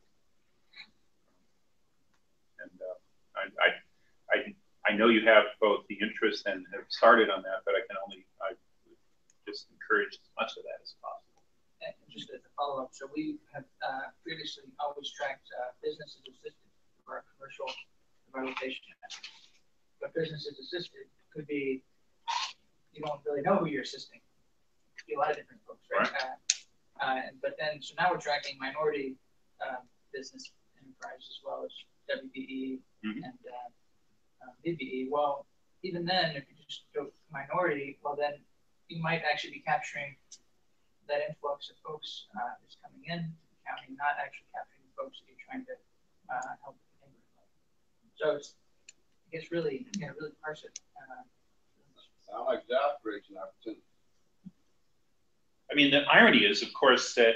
And I know you have both the interest and have started on that, but I just encourage as much of that as possible. And just as a follow-up, so we have previously always tracked businesses assisted for our commercial revitalization efforts. But businesses assisted could be, you don't really know who you're assisting. It could be a lot of different folks, right? But then, so now we're tracking minority business enterprise as well as WBE and BBE. Well, even then, if you just go minority, well then you might actually be capturing that influx of folks that's coming in to the county, not actually capturing the folks that you're trying to help at the neighborhood level. So it's really, really parse it. Sound like job creation opportunity. I mean, the irony is, of course, that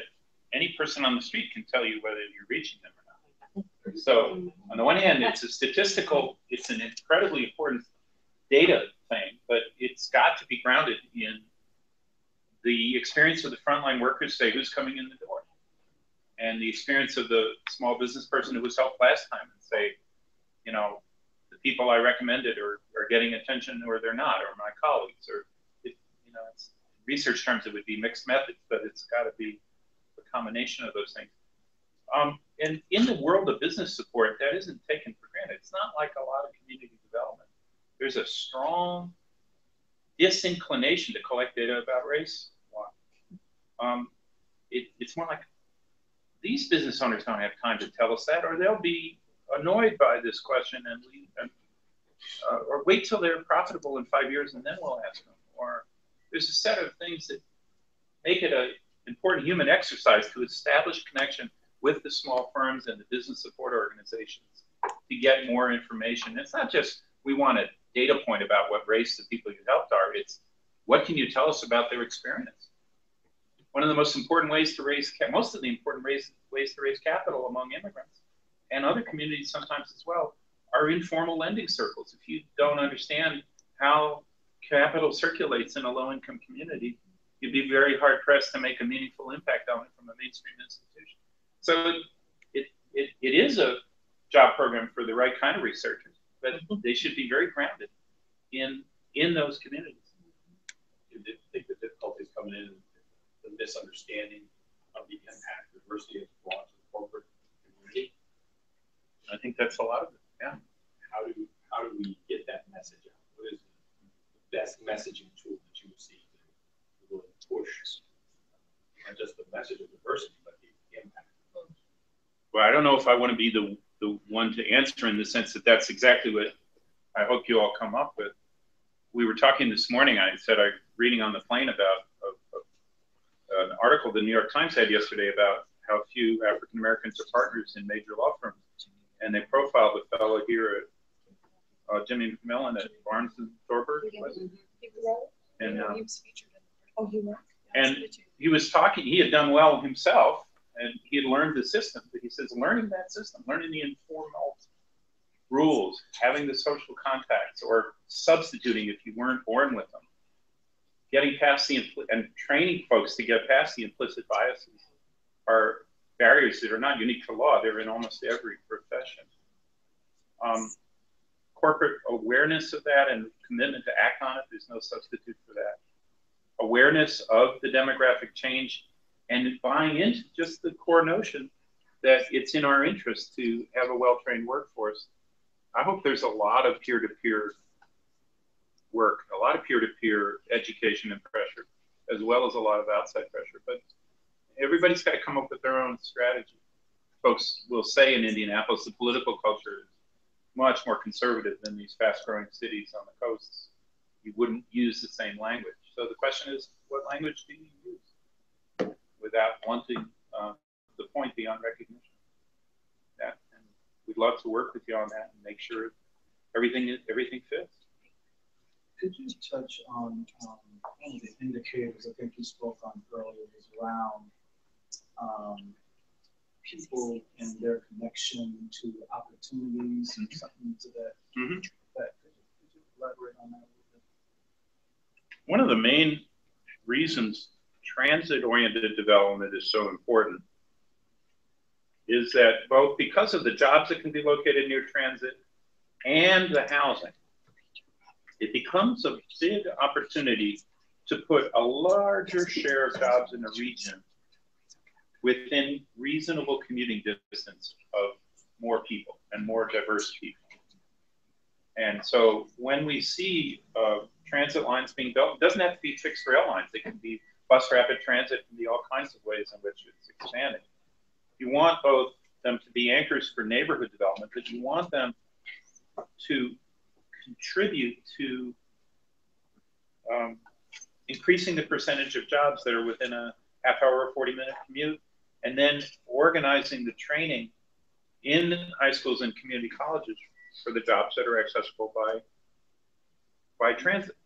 any person on the street can tell you whether you're reaching them or not. So on the one hand, it's an incredibly important data thing, but it's got to be grounded in the experience of the frontline workers, say, who's coming in the door, and the experience of the small business person who was helped last time, and say, you know, the people I recommended are getting attention or they're not, or my colleagues, or, you know, it's, in research terms, it would be mixed methods, but it's got to be a combination of those things. And in the world of business support, that isn't taken for granted. It's not like a lot of community development. There's a strong disinclination to collect data about race. It's more like these business owners don't have time to tell us that, or they'll be annoyed by this question and leave, or wait till they're profitable in 5 years and then we'll ask them. Or there's a set of things that make it an important human exercise to establish connection with the small firms and the business support organizations to get more information. It's not just we want a data point about what race the people you helped are. It's what can you tell us about their experience? One of the most important ways to raise, most of the important ways to raise capital among immigrants and other communities sometimes as well are informal lending circles. If you don't understand how capital circulates in a low-income community, you'd be very hard-pressed to make a meaningful impact on it from a mainstream institution. So it is a job program for the right kind of researchers, but they should be very grounded in those communities. I think the difficulties coming in, the misunderstanding of the impact diversity has brought to the corporate community. I think that's a lot of it. Yeah. How do we get that message out? What is the best messaging tool that you see to really push not just the message of diversity, but the impact? Well, I don't know if I want to be the one to answer in the sense that that's exactly what I hope you all come up with. We were talking this morning, I said I'm reading on the plane about an article the New York Times had yesterday about how few African Americans are partners in major law firms. And they profiled the fellow here at Jimmy McMillan at Barnes and Thornburg. And he was talking, he had done well himself and he had learned the system, but he says learning that system, learning the informal rules, having the social contacts, or substituting if you weren't born with them, getting past and training folks to get past the implicit biases are barriers that are not unique to law. They're in almost every profession. Corporate awareness of that and commitment to act on it, there's no substitute for that. Awareness of the demographic change and buying into just the core notion that it's in our interest to have a well-trained workforce. I hope there's a lot of peer-to-peer work, a lot of peer-to-peer education and pressure, as well as a lot of outside pressure. But everybody's got to come up with their own strategy. Folks will say in Indianapolis, the political culture is much more conservative than these fast-growing cities on the coasts. You wouldn't use the same language. So the question is, what language do you use without wanting the point beyond recognition? Yeah, and we'd love to work with you on that and make sure everything fits. Could you touch on one of the indicators I think you spoke on earlier was around people and their connection to opportunities and something to that. Mm-hmm. Could you elaborate on that a little bit? One of the main reasons transit-oriented development is so important is that both because of the jobs that can be located near transit and the housing, it becomes a big opportunity to put a larger share of jobs in the region within reasonable commuting distance of more people and more diverse people. And so when we see transit lines being built, it doesn't have to be fixed rail lines. It can be bus rapid transit, it can be all kinds of ways in which it's expanding. You want both them to be anchors for neighborhood development, but you want them to contribute to increasing the percentage of jobs that are within a half-hour or 40-minute commute, and then organizing the training in high schools and community colleges for the jobs that are accessible by transit.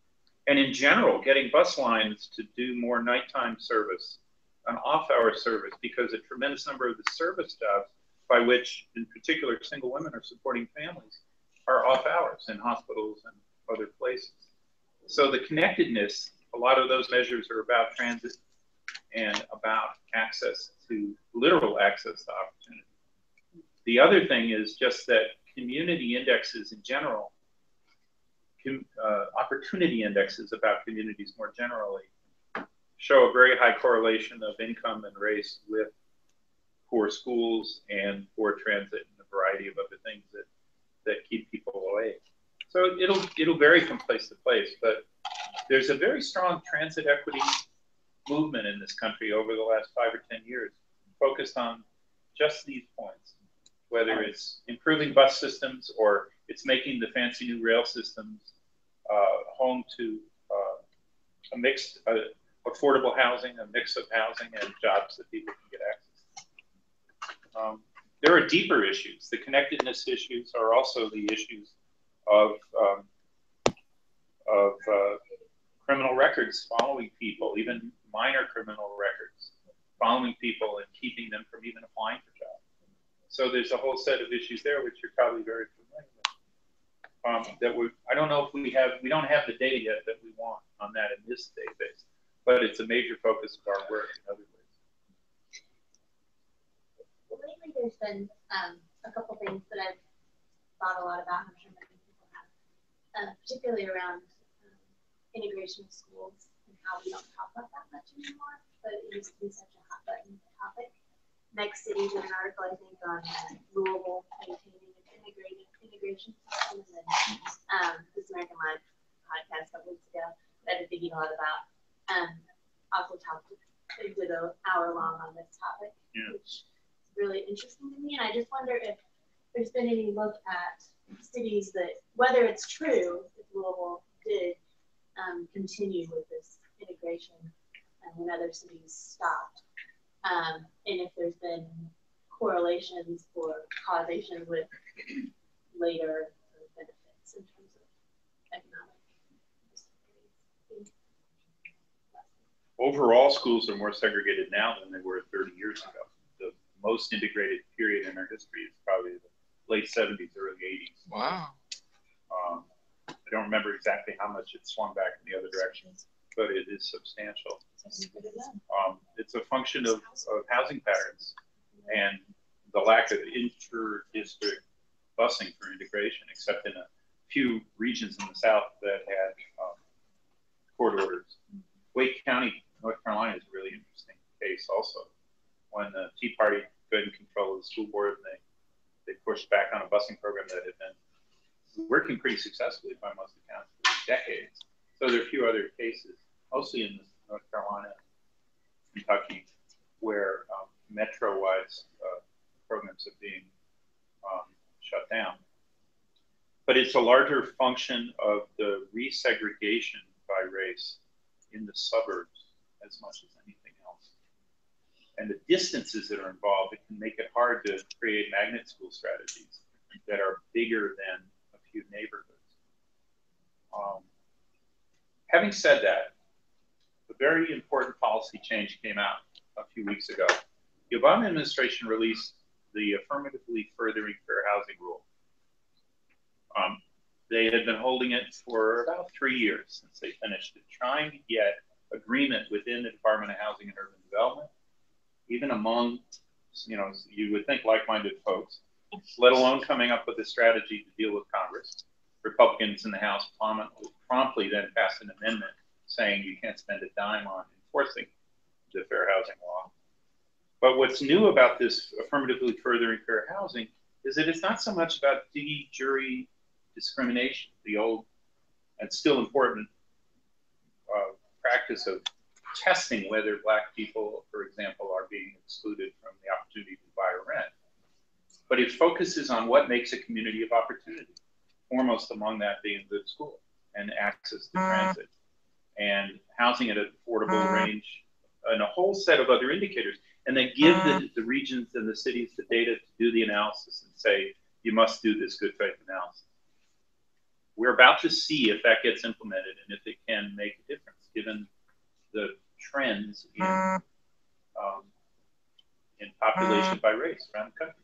And in general, getting bus lines to do more nighttime service, an off-hour service, because a tremendous number of the service jobs by which, in particular, single women are supporting families are off hours in hospitals and other places. So the connectedness, a lot of those measures are about transit and about access to, literal access to opportunity. The other thing is just that community indexes in general, opportunity indexes about communities more generally, show a very high correlation of income and race with poor schools and poor transit and a variety of other things that keep people away. So it'll vary from place to place, but there's a very strong transit equity movement in this country over the last 5 or 10 years, focused on just these points, whether it's improving bus systems or it's making the fancy new rail systems home to a mixed, affordable housing, a mix of housing and jobs that people can get access to. There are deeper issues. The connectedness issues are also the issues of criminal records following people, even minor criminal records, following people and keeping them from even applying for jobs. So there's a whole set of issues there, which you're probably very familiar with. I don't know if we don't have the data yet that we want on that in this database, but it's a major focus of our work in other ways. Well, lately there's been a couple things that I've thought a lot about, I'm sure many people have, particularly around integration of schools and how we don't talk about that much anymore, but it used to be such a hot button topic. Next City did an article, I think, on Louisville maintaining an integration system, and then this American Life podcast a couple weeks ago that I've been thinking a lot about. Also they did an hour long on this topic, which is really interesting to me, and I just wonder if there's been any look at cities that, whether it's true if Louisville did continue with this integration when other cities stopped, and if there's been correlations or causation with later benefits in terms of economic disparities. Overall, schools are more segregated now than they were 30 years ago. The most integrated period in our history is probably the late 70s, early 80s. Wow. I don't remember exactly how much it swung back in the other direction, but it is substantial. It's a function of housing patterns and the lack of inter-district busing for integration, except in a few regions in the South that had court orders. Wake County, North Carolina is a really interesting case also. When the Tea Party couldn't control the school board, and they pushed back on a busing program that had been working pretty successfully by most accounts for decades. So there are a few other cases, mostly in North Carolina, Kentucky, where metro-wise programs are being shut down. But it's a larger function of the resegregation by race in the suburbs as much as anything else. And the distances that are involved, it can make it hard to create magnet school strategies that are bigger than a few neighborhoods. Having said that, a very important policy change came out a few weeks ago. The Obama administration released the affirmatively furthering fair housing rule. They had been holding it for about 3 years since they finished it, trying to get agreement within the Department of Housing and Urban Development, even among, you would think like-minded folks, let alone coming up with a strategy to deal with Congress. Republicans in the House promptly then passed an amendment saying you can't spend a dime on enforcing the fair housing law. But what's new about this affirmatively furthering fair housing is that it's not so much about de jure discrimination, the old and still important practice of testing whether Black people, for example, are being excluded from the opportunity to buy or rent. But it focuses on what makes a community of opportunity. foremost among that being good school and access to transit and housing at an affordable range and a whole set of other indicators. And they give the regions and the cities the data to do the analysis and say, you must do this good faith analysis. We're about to see if that gets implemented and if it can make a difference given the trends in population by race around the country.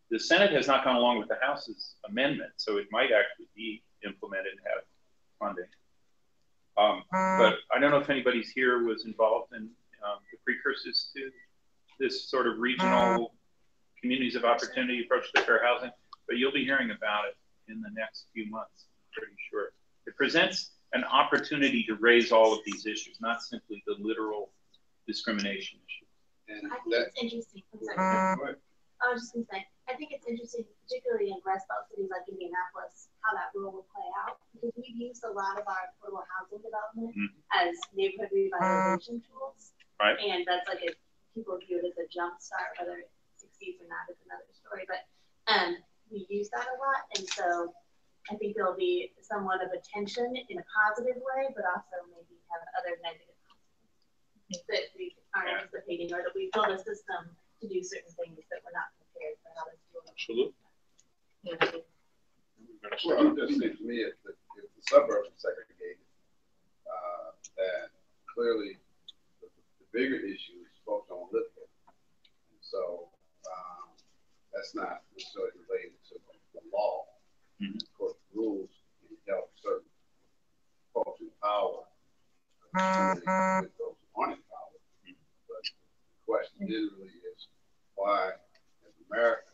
The Senate has not gone along with the House's amendment, so it might actually be implemented and have funding. But I don't know if anybody's here was involved in the precursors to this sort of regional communities of opportunity approach to fair housing, but you'll be hearing about it in the next few months, I'm pretty sure. It presents an opportunity to raise all of these issues, not simply the literal discrimination issue. And I think it's interesting. I'm sorry. I was just going to say, I think it's interesting, particularly in Rust Belt cities like Indianapolis, how that rule will play out. Because we've used a lot of our affordable housing development as neighborhood revitalization tools. Right. And that's like people view it as a jump start, whether it succeeds or not is another story. But we use that a lot. And so I think there'll be somewhat of a tension in a positive way, but also maybe have other negative consequences that we aren't anticipating, or that we build a system to do certain things that we're not prepared for how to do it. Absolutely. Well, it just seems to me if the suburbs are segregated, that clearly the bigger issue is folks don't live there. And so that's not necessarily related to the law. Of course, the rules can help certain folks in power with those who aren't in power. But the question literally is why, as America,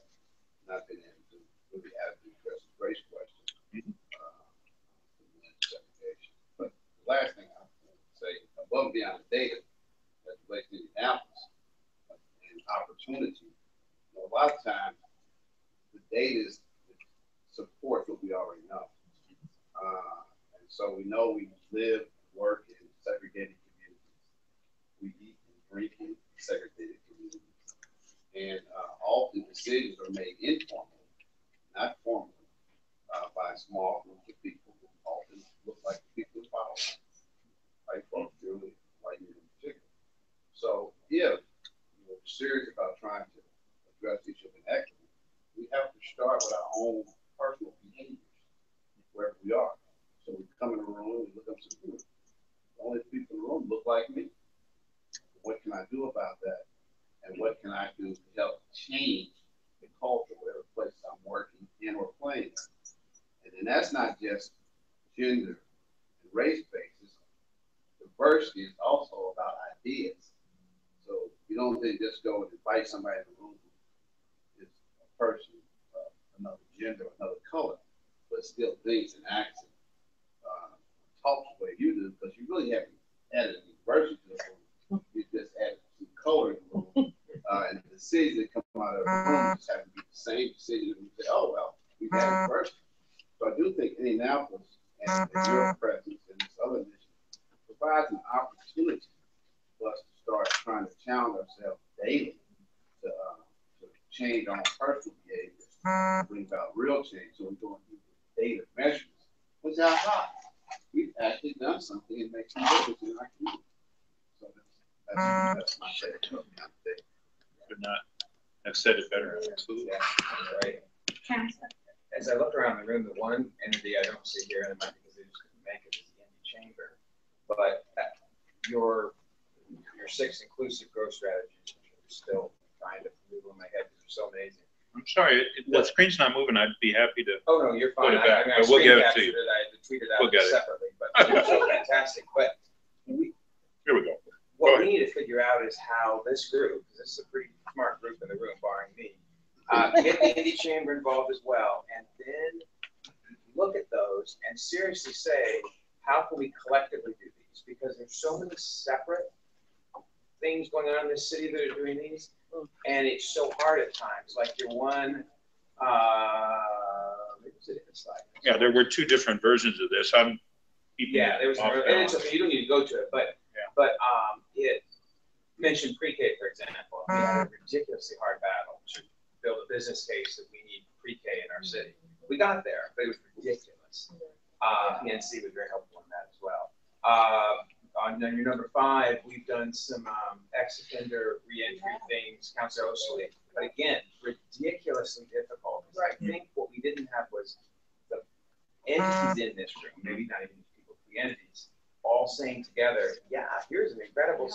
not being able to really adequately address the race question, segregation. But the last thing I want to say, above and beyond the data that relates to Indianapolis and opportunity, a lot of times the data supports what we already know. And so we know we live and work in segregated communities. We eat and drink in segregated communities. And often decisions are made informally, not formally, by a small group of people who often look like the people in power. White folks, really, white men in particular. So if we're serious about trying to address the issue of inequity, we have to start with our own personal behaviors wherever we are. So we come in a room, we look up some food. The only people in the room look like me. What can I do about that? And what can I do to help change the culture, whatever place I'm working in or playing? And then that's not just gender and race basis. Diversity is also about ideas. So you don't then just go and invite somebody in the room who is a person of another gender, another color, but still thinks and acts and talks the way you do, because you really haven't added any diversity to the room. You just added some color in the room. And the decisions that come out of the room just have to be the same decision. And we say, oh, well, we've had diversity. So I do think Indianapolis and your presence and this other initiative provides an opportunity for us to start trying to challenge ourselves daily to change our own personal behaviors, bring about real change. So we're going through data measurements, which are high. We've actually done something and made some difference in our community. So that's my take. Could not have said it better. Absolutely. Right. As I look around the room, the one entity I don't see here, and it might be because they just couldn't make it, is the Indy Chamber. But your 6 inclusive growth strategies, which are still trying to move in my head because they're so amazing. I'm sorry, the screen's not moving. I'd be happy to. Oh no, you're fine. Put it back. I we'll get it to you. I tweeted out we'll get separately, but they're so fantastic. But here we go. What we need to figure out is how this group, because this is a pretty smart group in the room, barring me, get the Indy Chamber involved as well, and then look at those and seriously say, how can we collectively do these? Because there's so many separate things going on in this city that are doing these, and it's so hard at times. Like your one, yeah, there were 2 different versions of this. Yeah, there was, and it's okay. You don't need to go to it, but it mentioned pre-K, for example. We had a ridiculously hard battle to build a business case that we need pre-K in our city. We got there, but it was ridiculous. PNC was very helpful in that as well. On your number 5, we've done some ex-offender reentry things, Councilor Osley, but again, ridiculously difficult. Right. I think what we didn't have was the entities in this room, maybe not even people, the entities, all saying together, yeah, here's an incredible,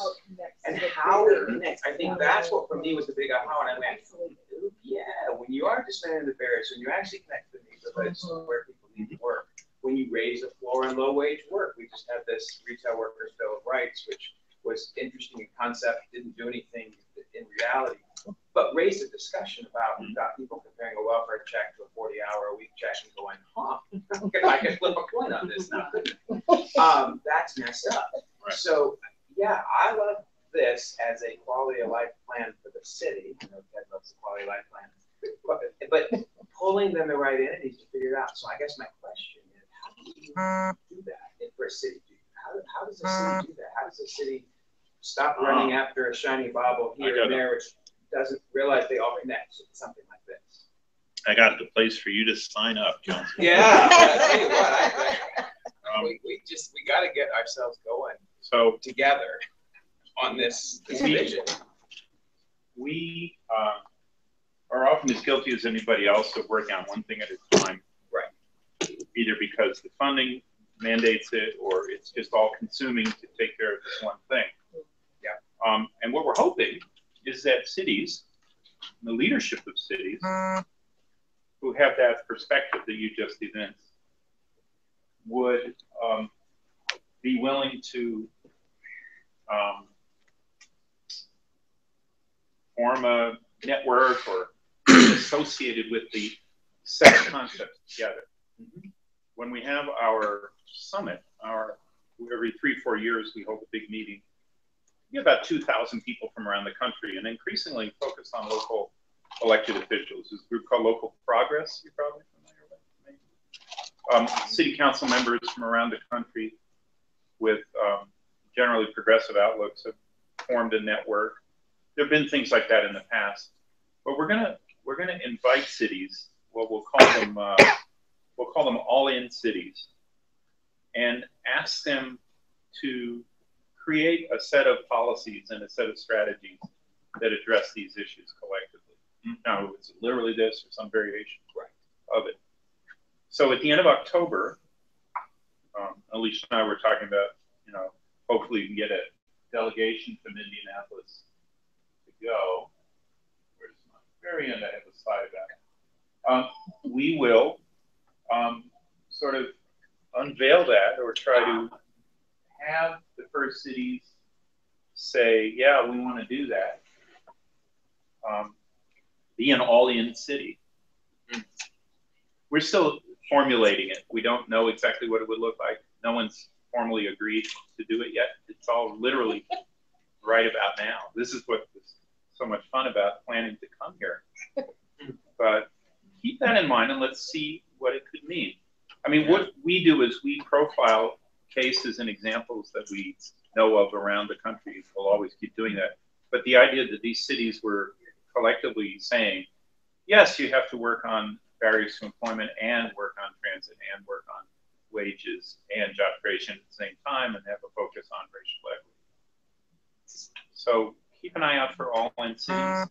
and how it connects. I think that's what for me was the big aha, and I went, yeah, when you are dismantling the barriers, when you actually connect the neighborhoods where people need to work, when you raise the floor and low wage work, we just had this retail workers bill of rights, which was interesting in concept, didn't do anything in reality, but raised a discussion about people comparing a welfare check to a 40-hour-a-week check and going, I can flip a coin on this now. That's messed up. Right. So, yeah, I love this as a quality of life plan for the city. I know Ted loves the quality of life plan, but pulling them the right entities to figure it out. So I guess my question is, how do you do that for a city? How does a city do that? How does a city stop running after a shiny bauble here and there, which doesn't realize they all connect to something like this? I got the place for you to sign up, Johnson. Yeah, I tell you what, we got to get ourselves going together on this vision. We are often as guilty as anybody else of working on one thing at a time. Right. Either because the funding mandates it or it's just all consuming to take care of this one thing. Yeah. And what we're hoping is that cities, the leadership of cities, who have that perspective that you just evinced, would be willing to form a network or be associated with the set concepts together. Mm-hmm. When we have our summit, every 3-4 years we hold a big meeting. We have about 2,000 people from around the country, and increasingly focused on local elected officials. There's a group called Local Progress, you're probably familiar with. City council members from around the country with generally progressive outlooks have formed a network. There have been things like that in the past, but we're gonna invite cities. Well, we'll call them all-in cities, and ask them to create a set of policies and a set of strategies that address these issues collectively. Now, it's literally this or some variation of it. So at the end of October, Alicia and I were talking about, hopefully we can get a delegation from Indianapolis to go. Where's my very end? I have a slide about it. We will sort of unveil that or try to have the first cities say, yeah, we want to do that. Be an all-in city. We're still formulating it. We don't know exactly what it would look like. No one's formally agreed to do it yet. It's all literally right about now. This is what is so much fun about planning to come here. But keep that in mind and let's see what it could mean. I mean, what we do is we profile cases and examples that we know of around the country. We'll always keep doing that. But the idea that these cities were collectively saying, yes, you have to work on barriers to employment and work on transit and work on wages and job creation at the same time and have a focus on racial equity. So keep an eye out for all-in cities.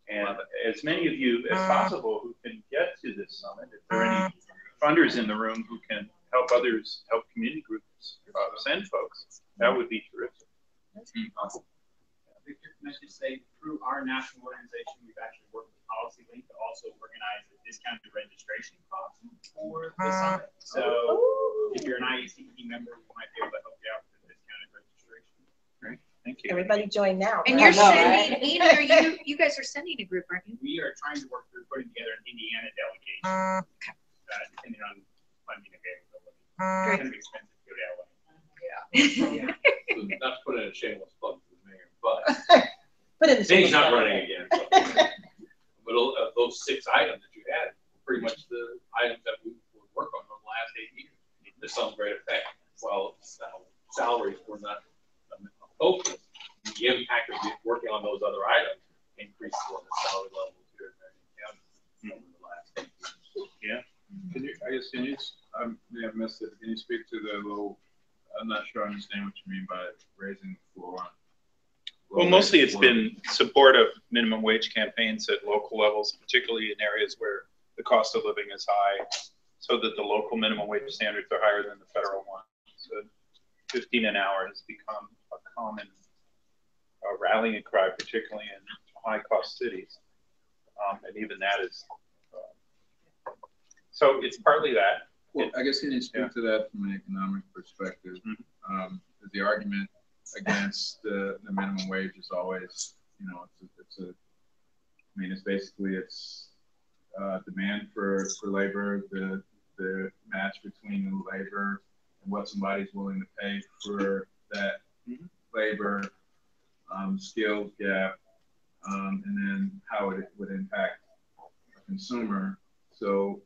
And as many of you as possible who can get to this summit, if there are any funders in the room who can help others, help community groups send folks, that would be terrific. Victor, can I just say, through our national organization, we've actually worked with PolicyLink to also organize a discounted registration cost for the summit. So if you're an IACP member, we might be able to help you out with the discounted registration. Great, thank you. Everybody join now. And you're sending, Ian, you guys are sending a group, aren't you? We are trying to work through putting together an Indiana delegation, depending on funding availability. It's going to be expensive to go to LA. Yeah. So not to put in a shameless plug for the mayor, but he's not running again. So. But those 6 items that you had were pretty much the items that we would work on the last 8 years to some great effect. Well, salaries were not a focus. The impact of working on those other items increased on the salary levels here in Marion County over the last 8 years. Yeah. Can you, I may have missed it, can you speak to the low, I'm not sure I understand what you mean by raising the floor on. Well, mostly it's been support of minimum wage campaigns at local levels, particularly in areas where the cost of living is high, so that the local minimum wage standards are higher than the federal one. So 15 an hour has become a common rallying cry, particularly in high-cost cities. And even that is, so it's partly that. Well, I guess can you speak to that from an economic perspective? The argument against the minimum wage is always, you know, I mean, it's basically, it's demand for labor, the match between the labor and what somebody's willing to pay for that labor, skills gap, and then how it would impact a consumer. So,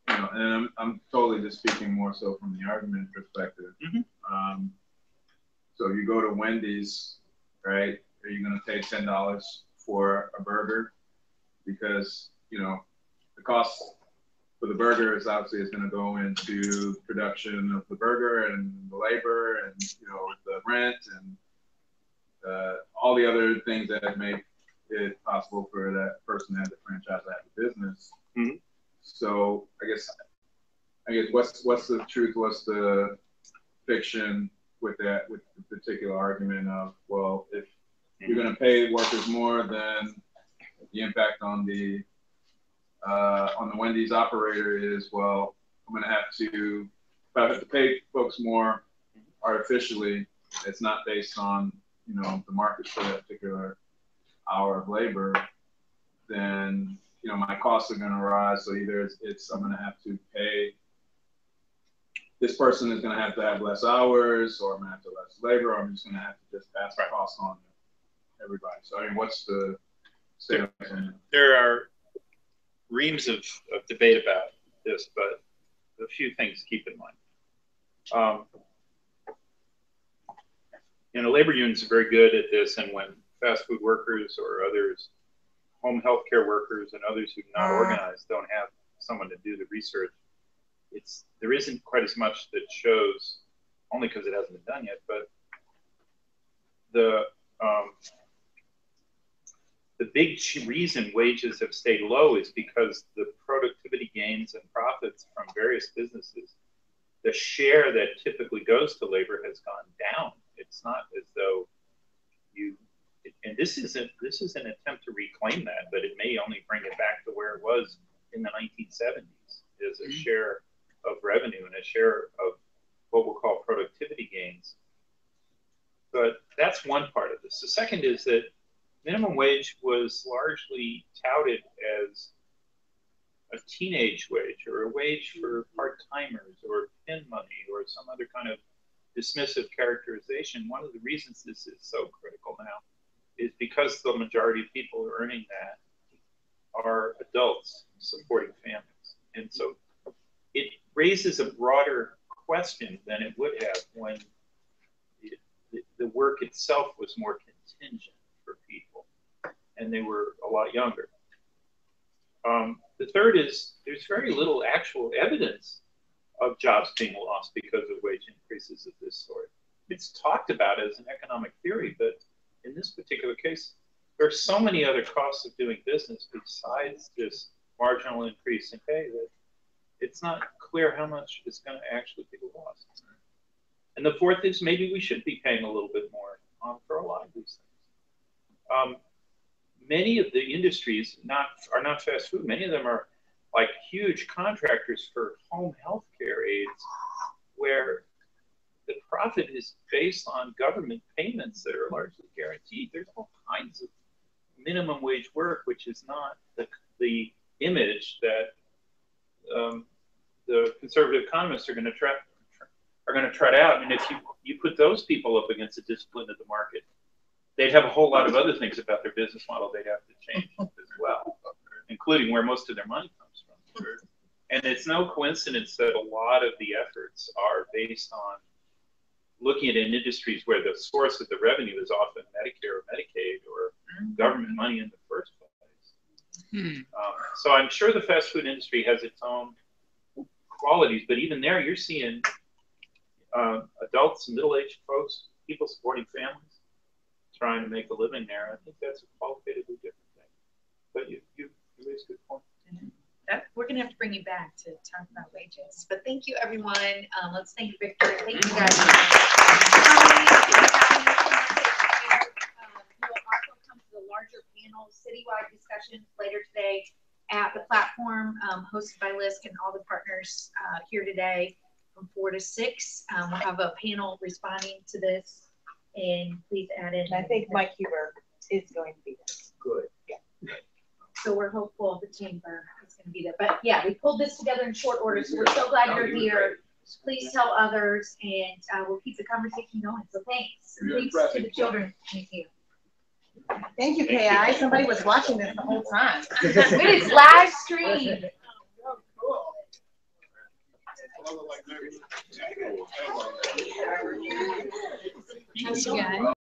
you know, and I'm totally just speaking more so from the argument perspective. So you go to Wendy's, right? Are you going to pay $10 for a burger? Because, you know, the cost for the burger is obviously is going to go into production of the burger and the labor and, you know, the rent and all the other things that make it possible for that person to have the franchise to have a business. So I guess what's the truth? What's the fiction with that, with the particular argument of, well, if you're going to pay workers more, then the impact on the Wendy's operator is, well, I'm going to have to, if I have to pay folks more artificially, it's not based on, you know, the market for that particular hour of labor, then, you know, my costs are going to rise. So either it's I'm going to have to pay, this person is going to have less hours, or I'm going to have to less labor, or I'm just going to have to just pass the cost on to everybody. So, I mean, what's the status on that? There are reams of debate about this, but a few things to keep in mind. You know, labor unions are very good at this, and when fast food workers or others, home healthcare workers and others who are not organized, don't have someone to do the research, there isn't quite as much that shows, only because it hasn't been done yet, but the big reason wages have stayed low is because the productivity gains and profits from various businesses, the share that typically goes to labor has gone down. It's not as though and this is an attempt to reclaim that, but it may only bring it back to where it was in the 1970s as a share of revenue and a share of what we'll call productivity gains. But that's one part of this. The second is that minimum wage was largely touted as a teenage wage or a wage for part-timers or pin money or some other kind of dismissive characterization. One of the reasons this is so critical now is because the majority of people earning that are adults supporting families. And so it raises a broader question than it would have when the work itself was more contingent for people and they were a lot younger. The third is there's very little actual evidence of jobs being lost because of wage increases of this sort. It's talked about as an economic theory, but in this particular case, there are so many other costs of doing business besides this marginal increase in pay that it's not clear how much is going to actually be lost. And the fourth is maybe we should be paying a little bit more for a lot of these things. Many of the industries are not fast food. Many of them are like huge contractors for home health care aids, where the profit is based on government payments that are largely guaranteed. There's all kinds of minimum wage work, which is not the image that the conservative economists are going to trot out. And if you put those people up against the discipline of the market, they'd have a whole lot of other things about their business model they'd have to change as well, including where most of their money comes from. And it's no coincidence that a lot of the efforts are based on looking at industries where the source of the revenue is often Medicare or Medicaid or government money in the first place. So I'm sure the fast food industry has its own inequalities, but even there, you're seeing adults, middle-aged folks, people supporting families, trying to make a living there. I think that's a qualitatively different thing. But you raised a good point. We're going to have to bring you back to talk about wages. But thank you, everyone. Let's thank Victor. Thank you, guys. We'll also come to the larger panel, citywide discussion later today at the platform hosted by LISC and all the partners here today from 4 to 6. We'll have a panel responding to this, and please add in. I think Mike Huber is going to be there. Good. Yeah. So we're hopeful the chamber is going to be there. But yeah, we pulled this together in short order, so we're so glad you're here. Please tell others, and we'll keep the conversation going. So thanks. Thanks to the children. Thank you. Thank you, KI. Somebody was watching this the whole time. It is live stream. Thanks, guys.